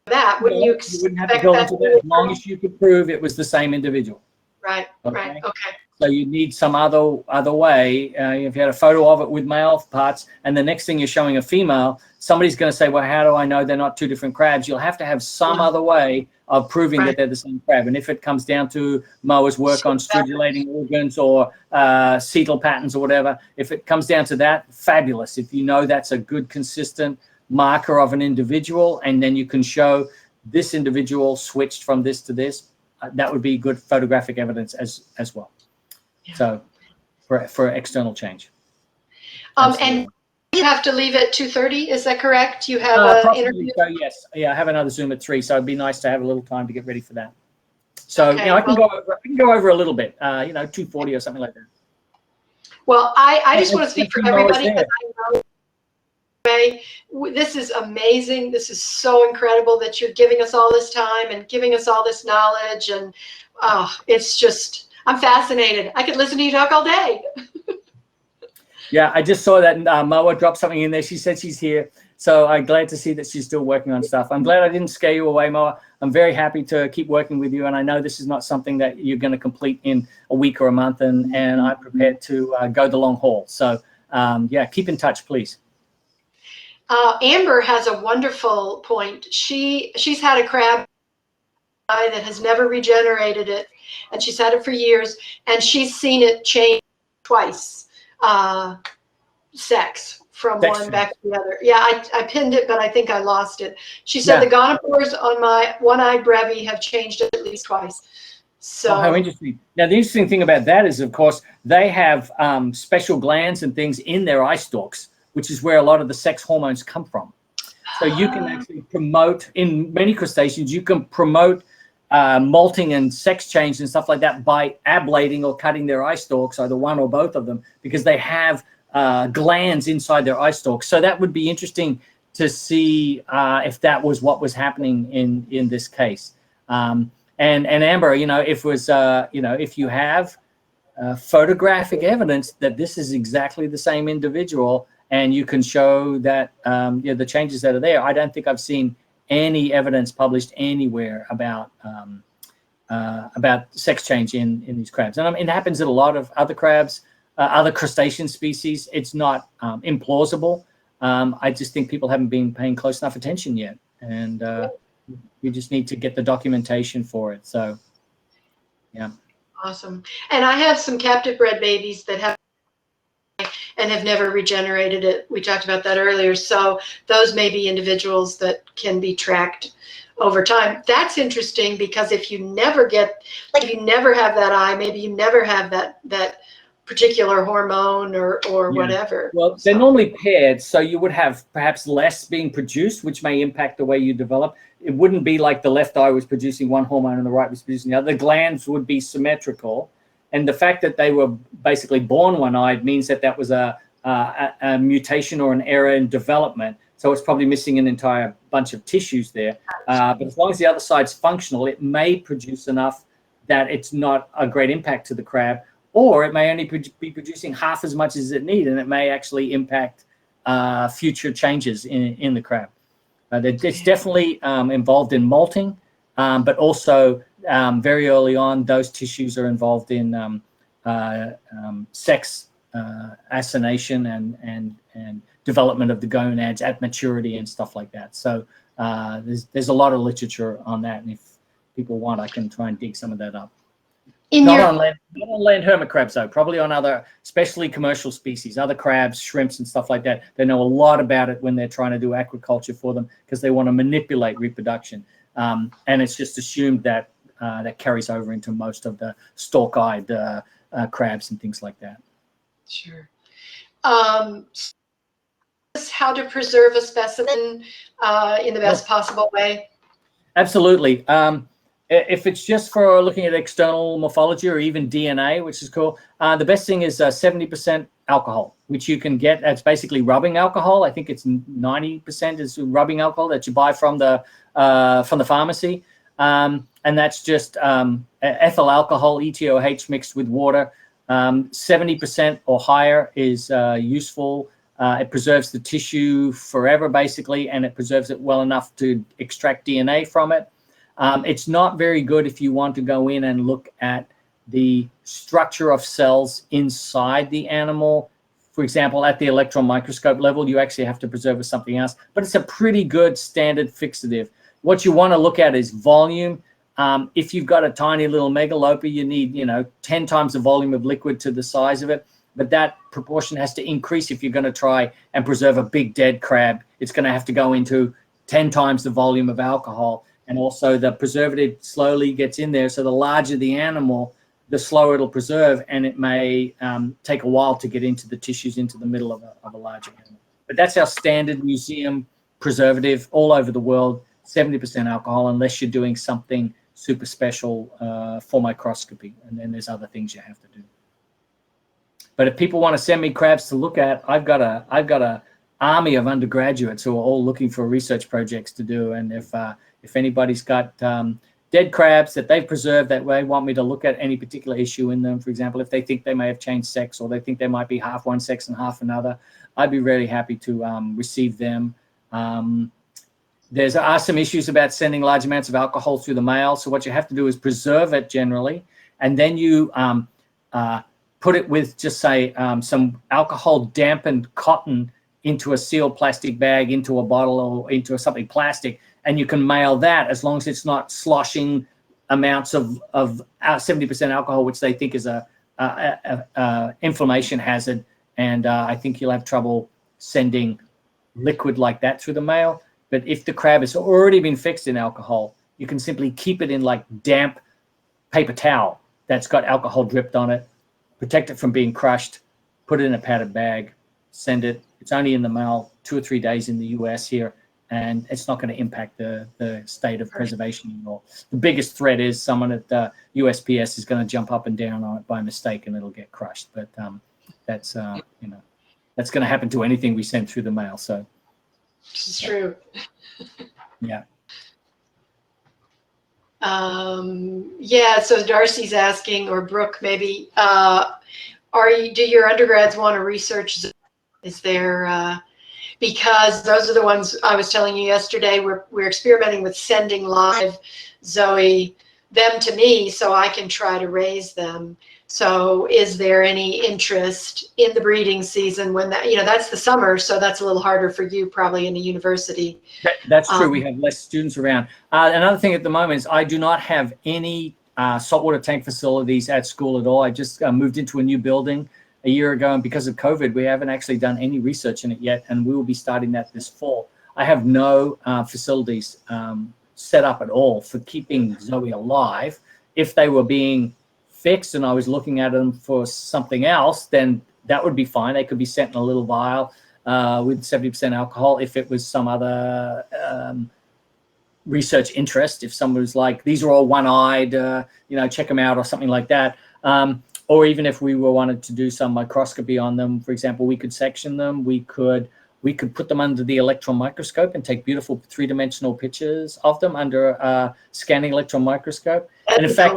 [SPEAKER 3] for that, wouldn't you?
[SPEAKER 2] You wouldn't have to kill them for that, as long as you could prove it was the same individual.
[SPEAKER 3] Right, right, okay.
[SPEAKER 2] So you need some other way. If you had a photo of it with male parts, and the next thing you're showing a female, somebody's going to say, well, how do I know they're not two different crabs? You'll have to have some other way of proving that they're the same crab. And if it comes down to Moa's work on stridulating organs or cetal patterns or whatever, if it comes down to that, fabulous. If you know that's a good, consistent marker of an individual, and then you can show this individual switched from this to this, that would be good photographic evidence as well. Yeah. So for external change.
[SPEAKER 3] And you have to leave at 2:30, is that correct? You have an interview?
[SPEAKER 2] So yes, yeah, I have another Zoom at 3, so it'd be nice to have a little time to get ready for that. So okay, you know, I can go over a little bit, 2:40 or something like that.
[SPEAKER 3] Well, I just want to speak for everybody. This is amazing. This is so incredible that you're giving us all this time and giving us all this knowledge, and it's just, I'm fascinated. I could listen to you talk all day.
[SPEAKER 2] Yeah, I just saw that Moa dropped something in there. She said she's here. So I'm glad to see that she's still working on stuff. I'm glad I didn't scare you away, Moa. I'm very happy to keep working with you. And I know this is not something that you're going to complete in a week or a month. And I'm prepared to go the long haul. So, yeah, keep in touch, please.
[SPEAKER 3] Amber has a wonderful point. She's had a crab that has never regenerated it. And she's had it for years. And she's seen it change twice. Sex from one back to the other. Yeah, I pinned it, but I think I lost it. She said the gonopores on my one-eyed brevy have changed at least twice. So
[SPEAKER 2] how interesting. Now, the interesting thing about that is, of course, they have special glands and things in their eye stalks, which is where a lot of the sex hormones come from. So you can actually promote, in many crustaceans, you can promote molting and sex change and stuff like that by ablating or cutting their eye stalks, either one or both of them, because they have glands inside their eye stalks. So that would be interesting to see if that was what was happening in this case. And Amber, if you have photographic evidence that this is exactly the same individual, and you can show that the changes that are there, I don't think I've seen any evidence published anywhere about sex change in these crabs. And I mean, it happens in a lot of other crabs. other crustacean species, it's not implausible. I just think people haven't been paying close enough attention yet, and we just need to get the documentation for it. So, yeah.
[SPEAKER 3] Awesome. And I have some captive bred babies that have and have never regenerated it. We talked about that earlier. So those may be individuals that can be tracked over time. That's interesting because if you never get, like, you never have that eye, maybe you never have that particular hormone or whatever.
[SPEAKER 2] Well, they're normally paired, so you would have perhaps less being produced, which may impact the way you develop. It wouldn't be like the left eye was producing one hormone and the right was producing the other. The glands would be symmetrical. And the fact that they were basically born one-eyed means that that was a mutation or an error in development. So it's probably missing an entire bunch of tissues there. But as long as the other side's functional, it may produce enough that it's not a great impact to the crab, or it may only be producing half as much as it needs, and it may actually impact future changes in the crab. It's definitely involved in molting, but also very early on, those tissues are involved in sex assignation and development of the gonads at maturity and stuff like that. So there's a lot of literature on that, and if people want, I can try and dig some of that up. Not on land hermit crabs, though. Probably on other, especially commercial species, other crabs, shrimps, and stuff like that. They know a lot about it when they're trying to do aquaculture for them because they want to manipulate reproduction. And it's just assumed that that carries over into most of the stalk-eyed crabs and things like that.
[SPEAKER 3] Sure. How to preserve a specimen in the best possible way?
[SPEAKER 2] Absolutely. If it's just for looking at external morphology or even DNA, which is cool, the best thing is 70% alcohol, which you can get. It's basically rubbing alcohol. I think it's 90% is rubbing alcohol that you buy from the pharmacy. And that's just ethyl alcohol, ETOH, mixed with water. 70% or higher is useful. It preserves the tissue forever, basically, and it preserves it well enough to extract DNA from it. It's not very good if you want to go in and look at the structure of cells inside the animal. For example, at the electron microscope level, you actually have to preserve with something else, but it's a pretty good standard fixative. What you want to look at is volume. If you've got a tiny little megalopa, you need, 10 times the volume of liquid to the size of it. But that proportion has to increase if you're going to try and preserve a big dead crab. It's going to have to go into 10 times the volume of alcohol. And also the preservative slowly gets in there. So the larger the animal, the slower it'll preserve. And it may take a while to get into the tissues, into the middle of a larger animal. But that's our standard museum preservative all over the world, 70% alcohol, unless you're doing something super special for microscopy. And then there's other things you have to do. But if people want to send me crabs to look at, I've got a army of undergraduates who are all looking for research projects to do. And if anybody's got dead crabs that they've preserved that way, want me to look at any particular issue in them, for example, if they think they may have changed sex or they think they might be half one sex and half another, I'd be really happy to receive them. There are some issues about sending large amounts of alcohol through the mail. So what you have to do is preserve it generally, and then you put it with, just say, some alcohol dampened cotton into a sealed plastic bag, into a bottle or into something plastic, and you can mail that as long as it's not sloshing amounts of 70% alcohol, which they think is a inflammation hazard. And I think you'll have trouble sending liquid like that through the mail. But if the crab has already been fixed in alcohol, you can simply keep it in like damp paper towel that's got alcohol dripped on it, protect it from being crushed, put it in a padded bag, send it. It's only in the mail 2 or 3 days in the US here, and it's not going to impact the state of preservation anymore. The biggest threat is someone at the USPS is going to jump up and down on it by mistake and it'll get crushed. But that's that's going to happen to anything we send through the mail. So
[SPEAKER 3] it's true.
[SPEAKER 2] Yeah.
[SPEAKER 3] Yeah, so Darcy's asking, or Brooke maybe, do your undergrads want to research? Is there, because those are the ones I was telling you yesterday, we're experimenting with sending live them to me so I can try to raise them. So is there any interest in the breeding season when that, that's the summer, so that's a little harder for you probably in a university.
[SPEAKER 2] That's true. We have less students around. Another thing at the moment is I do not have any saltwater tank facilities at school at all. I just moved into a new building a year ago, and because of COVID, we haven't actually done any research in it yet, and we will be starting that this fall. I have no facilities set up at all for keeping Zoe alive. If they were being fixed and I was looking at them for something else, then that would be fine. They could be sent in a little vial with 70% alcohol. If it was some other research interest, if someone was like, these are all one-eyed, check them out or something like that. Or even if we wanted to do some microscopy on them, for example, we could section them. We could put them under the electron microscope and take beautiful three-dimensional pictures of them under a scanning electron microscope. And in fact,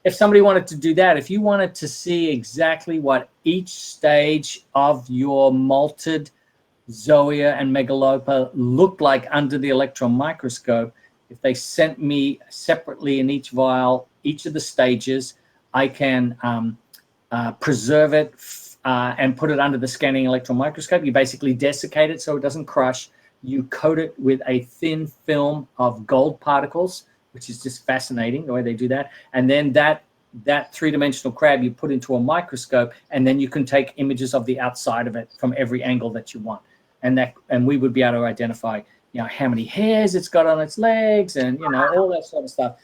[SPEAKER 2] if somebody wanted to do that, if you wanted to see exactly what each stage of your malted Zoea and Megalopa looked like under the electron microscope, if they sent me separately in each vial, each of the stages, I can preserve it and put it under the scanning electron microscope. You basically desiccate it so it doesn't crush. You coat it with a thin film of gold particles, which is just fascinating the way they do that. And then that three-dimensional crab you put into a microscope, and then you can take images of the outside of it from every angle that you want. And we would be able to identify, how many hairs it's got on its legs, and all that sort of stuff.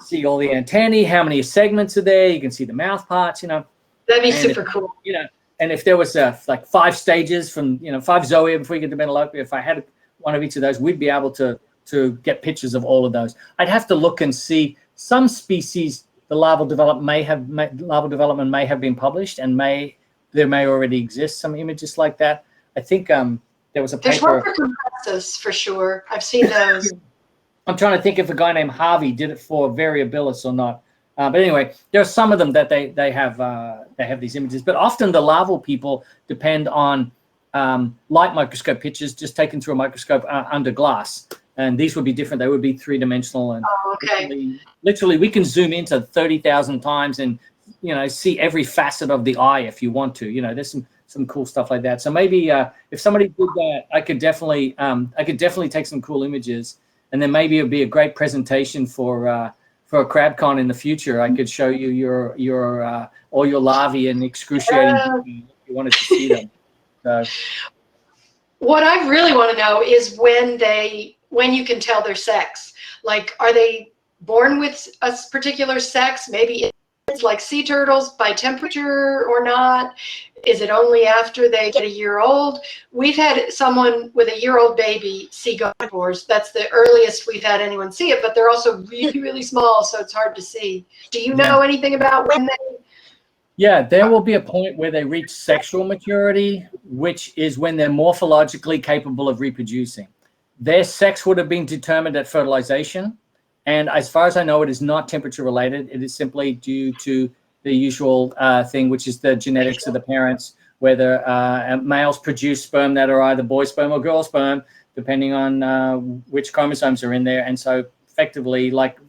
[SPEAKER 2] See all the antennae, how many segments are there. You can see the mouth parts.
[SPEAKER 3] That'd be super cool.
[SPEAKER 2] And if there was like 5 stages from 5 Zoea before you get to Metalopia, if I had one of each of those, we'd be able to get pictures of all of those. I'd have to look and see some species. The larval development may have been published, and there may already exist some images like that. I think there was a paper.
[SPEAKER 3] There's one for compressus for sure. I've seen those.
[SPEAKER 2] I'm trying to think if a guy named Harvey did it for variabilis or not. But anyway, there are some of them that they have these images. But often the larval people depend on light microscope pictures just taken through a microscope under glass. And these would be different. They would be three-dimensional. And literally, we can zoom into 30,000 times and see every facet of the eye if you want to. There's some cool stuff like that. So maybe if somebody did that, I could definitely take some cool images, and then maybe it'd be a great presentation for a CrabCon in the future. I could show you your all your larvae in excruciating if you wanted to see them. So.
[SPEAKER 3] What I really want to know is when you can tell their sex. Like, are they born with a particular sex? Maybe it's like sea turtles by temperature or not? Is it only after they get a year old? We've had someone with a year-old baby see gonipores. That's the earliest we've had anyone see it, but they're also really, really small, so it's hard to see. Do you know anything about when they?
[SPEAKER 2] Yeah, there will be a point where they reach sexual maturity, which is when they're morphologically capable of reproducing. Their sex would have been determined at fertilization. And as far as I know, it is not temperature related. It is simply due to the usual thing, which is the genetics of the parents, whether males produce sperm that are either boy sperm or girl sperm, depending on which chromosomes are in there. And so effectively, like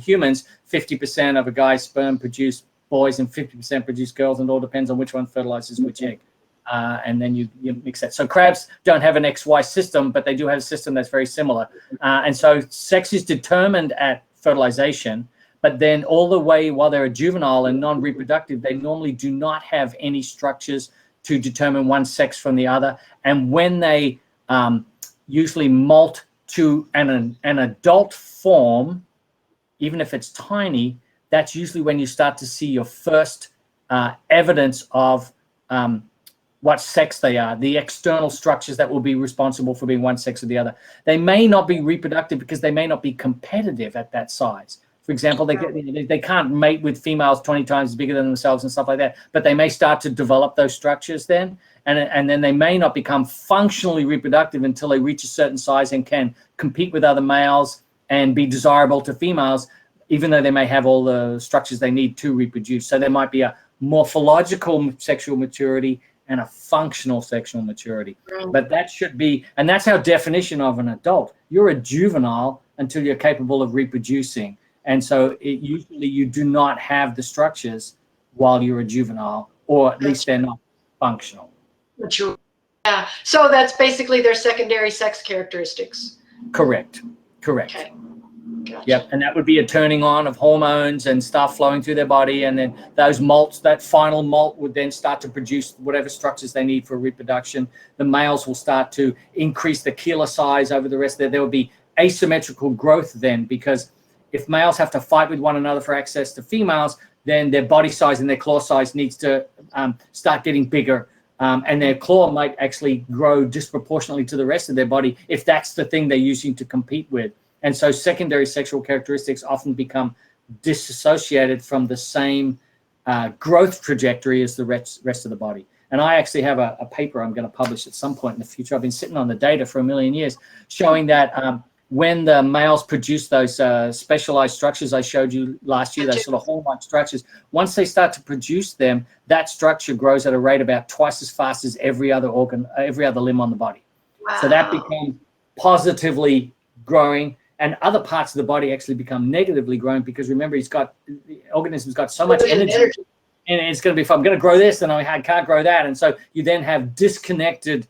[SPEAKER 2] humans, 50% of a guy's sperm produce boys and 50% produce girls, and it all depends on which one fertilizes which egg. And then you mix that. So crabs don't have an XY system, but they do have a system that's very similar. And so sex is determined at fertilization, but then all the way while they're a juvenile and non-reproductive, they normally do not have any structures to determine one sex from the other. And when they usually molt to an adult form, even if it's tiny, that's usually when you start to see your first evidence of what sex they are, the external structures that will be responsible for being one sex or the other. They may not be reproductive because they may not be competitive at that size. For example, they can't mate with females 20 times bigger than themselves and stuff like that, but they may start to develop those structures then, and then they may not become functionally reproductive until they reach a certain size and can compete with other males and be desirable to females, even though they may have all the structures they need to reproduce. So there might be a morphological sexual maturity and a functional sexual maturity. But that should be, and that's our definition of an adult. You're a juvenile until you're capable of reproducing. And so usually you do not have the structures while you're a juvenile, or at least they're not functional.
[SPEAKER 3] Mature. Yeah. So that's basically their secondary sex characteristics.
[SPEAKER 2] Correct. Correct.
[SPEAKER 3] Okay. Gotcha.
[SPEAKER 2] Yep, and that would be a turning on of hormones and stuff flowing through their body, and then those malts, that final malt would then start to produce whatever structures they need for reproduction. The males will start to increase the kilo size over the rest of there will be asymmetrical growth then, because if males have to fight with one another for access to females, then their body size and their claw size needs to start getting bigger, and their claw might actually grow disproportionately to the rest of their body if that's the thing they're using to compete with. And so secondary sexual characteristics often become disassociated from the same growth trajectory as the rest of the body. And I actually have a paper I'm going to publish at some point in the future. I've been sitting on the data for a million years, showing that when the males produce those specialized structures I showed you last year, those sort of hallmark structures, once they start to produce them, that structure grows at a rate about twice as fast as every other organ, every other limb on the body.
[SPEAKER 3] Wow.
[SPEAKER 2] So that becomes positively growing, and other parts of the body actually become negatively growing, because remember, the organism's got so much energy, and it's going to be, if I'm going to grow this, then I can't grow that. And so you then have disconnected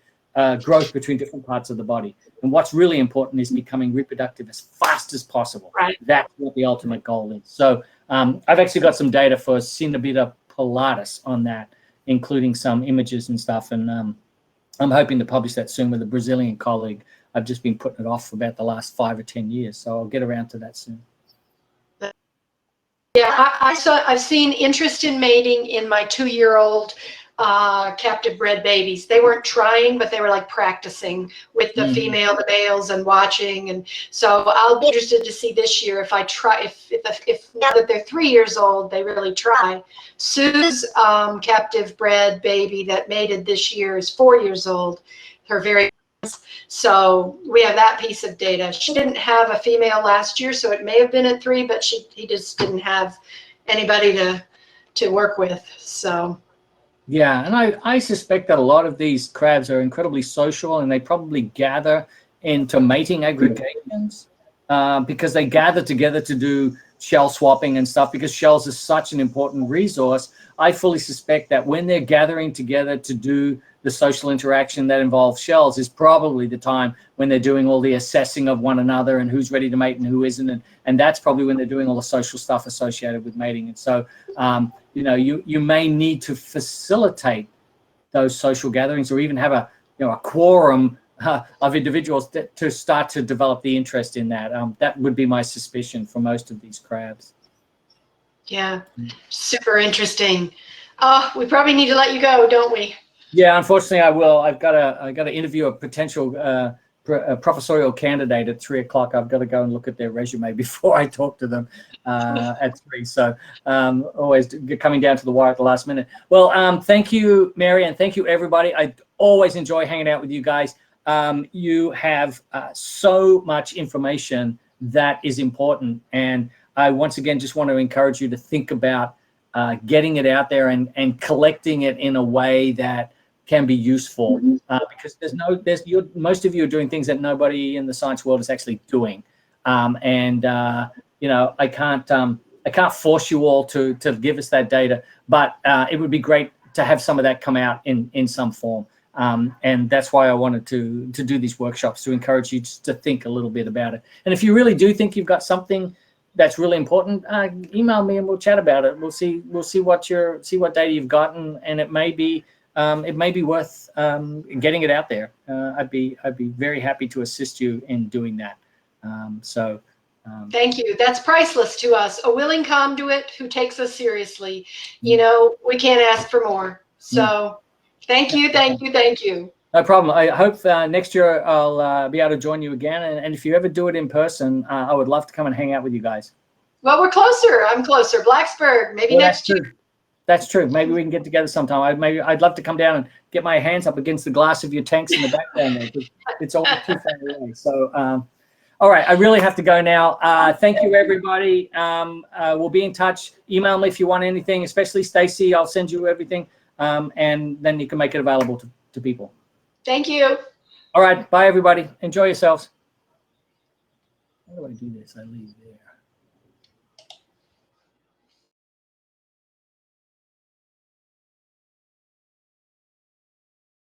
[SPEAKER 2] growth between different parts of the body. And what's really important is becoming reproductive as fast as possible.
[SPEAKER 3] Right.
[SPEAKER 2] That's what the ultimate goal is. So I've actually got some data for Cinebita pilatus on that, including some images and stuff. And I'm hoping to publish that soon with a Brazilian colleague. I've just been putting it off for about the last 5 or 10 years, so I'll get around to that soon.
[SPEAKER 3] Yeah, I've seen interest in mating in my 2-year-old captive bred babies. They weren't trying, but they were like practicing with the the males and watching. And so I'll be interested to see this year if I try, if now that they're 3 years old, they really try. Sue's captive bred baby that mated this year is 4 years old. Her very So we have that piece of data. She didn't have a female last year, so it may have been at 3, but he just didn't have anybody to work with. So
[SPEAKER 2] yeah, and I suspect that a lot of these crabs are incredibly social, and they probably gather into mating aggregations because they gather together to do shell swapping and stuff, because shells are such an important resource. I fully suspect that when they're gathering together to do the social interaction that involves shells is probably the time when they're doing all the assessing of one another and who's ready to mate and who isn't. And that's probably when they're doing all the social stuff associated with mating. And so, you know, you may need to facilitate those social gatherings, or even have a quorum of individuals to start to develop the interest in that. That would be my suspicion for most of these crabs.
[SPEAKER 3] yeah, super interesting. We probably need to let you go, don't we?
[SPEAKER 2] Yeah, unfortunately, I will. I've got to interview a potential professorial candidate at 3 o'clock. I've got to go and look at their resume before I talk to them at 3. So always coming down to the wire at the last minute. Well, thank you, Mary, and thank you, everybody. I always enjoy hanging out with you guys. You have so much information that is important, and I once again just want to encourage you to think about getting it out there and collecting it in a way that can be useful, because most of you are doing things that nobody in the science world is actually doing, and you know, I can't force you all to give us that data, but it would be great to have some of that come out in some form, and that's why I wanted to do these workshops, to encourage you to think a little bit about it. And if you really do think you've got something that's really important, email me and we'll chat about it. We'll see what data you've gotten, and it may be worth getting it out there. I'd be very happy to assist you in doing that. Thank
[SPEAKER 3] you. That's priceless to us. A willing conduit who takes us seriously. You know, we can't ask for more. So thank you. No
[SPEAKER 2] problem. I hope next year I'll be able to join you again. And if you ever do it in person, I would love to come and hang out with you guys.
[SPEAKER 3] Well, we're closer. I'm closer. Blacksburg, maybe next year.
[SPEAKER 2] That's true. Maybe we can get together sometime. I'd love to come down and get my hands up against the glass of your tanks in the background there. It's all too far away. So, all right. I really have to go now. Thank you, everybody. We'll be in touch. Email me if you want anything, especially Stacy. I'll send you everything, and then you can make it available to people.
[SPEAKER 3] Thank you.
[SPEAKER 2] All right. Bye, everybody. Enjoy yourselves. How do I do this? I leave there.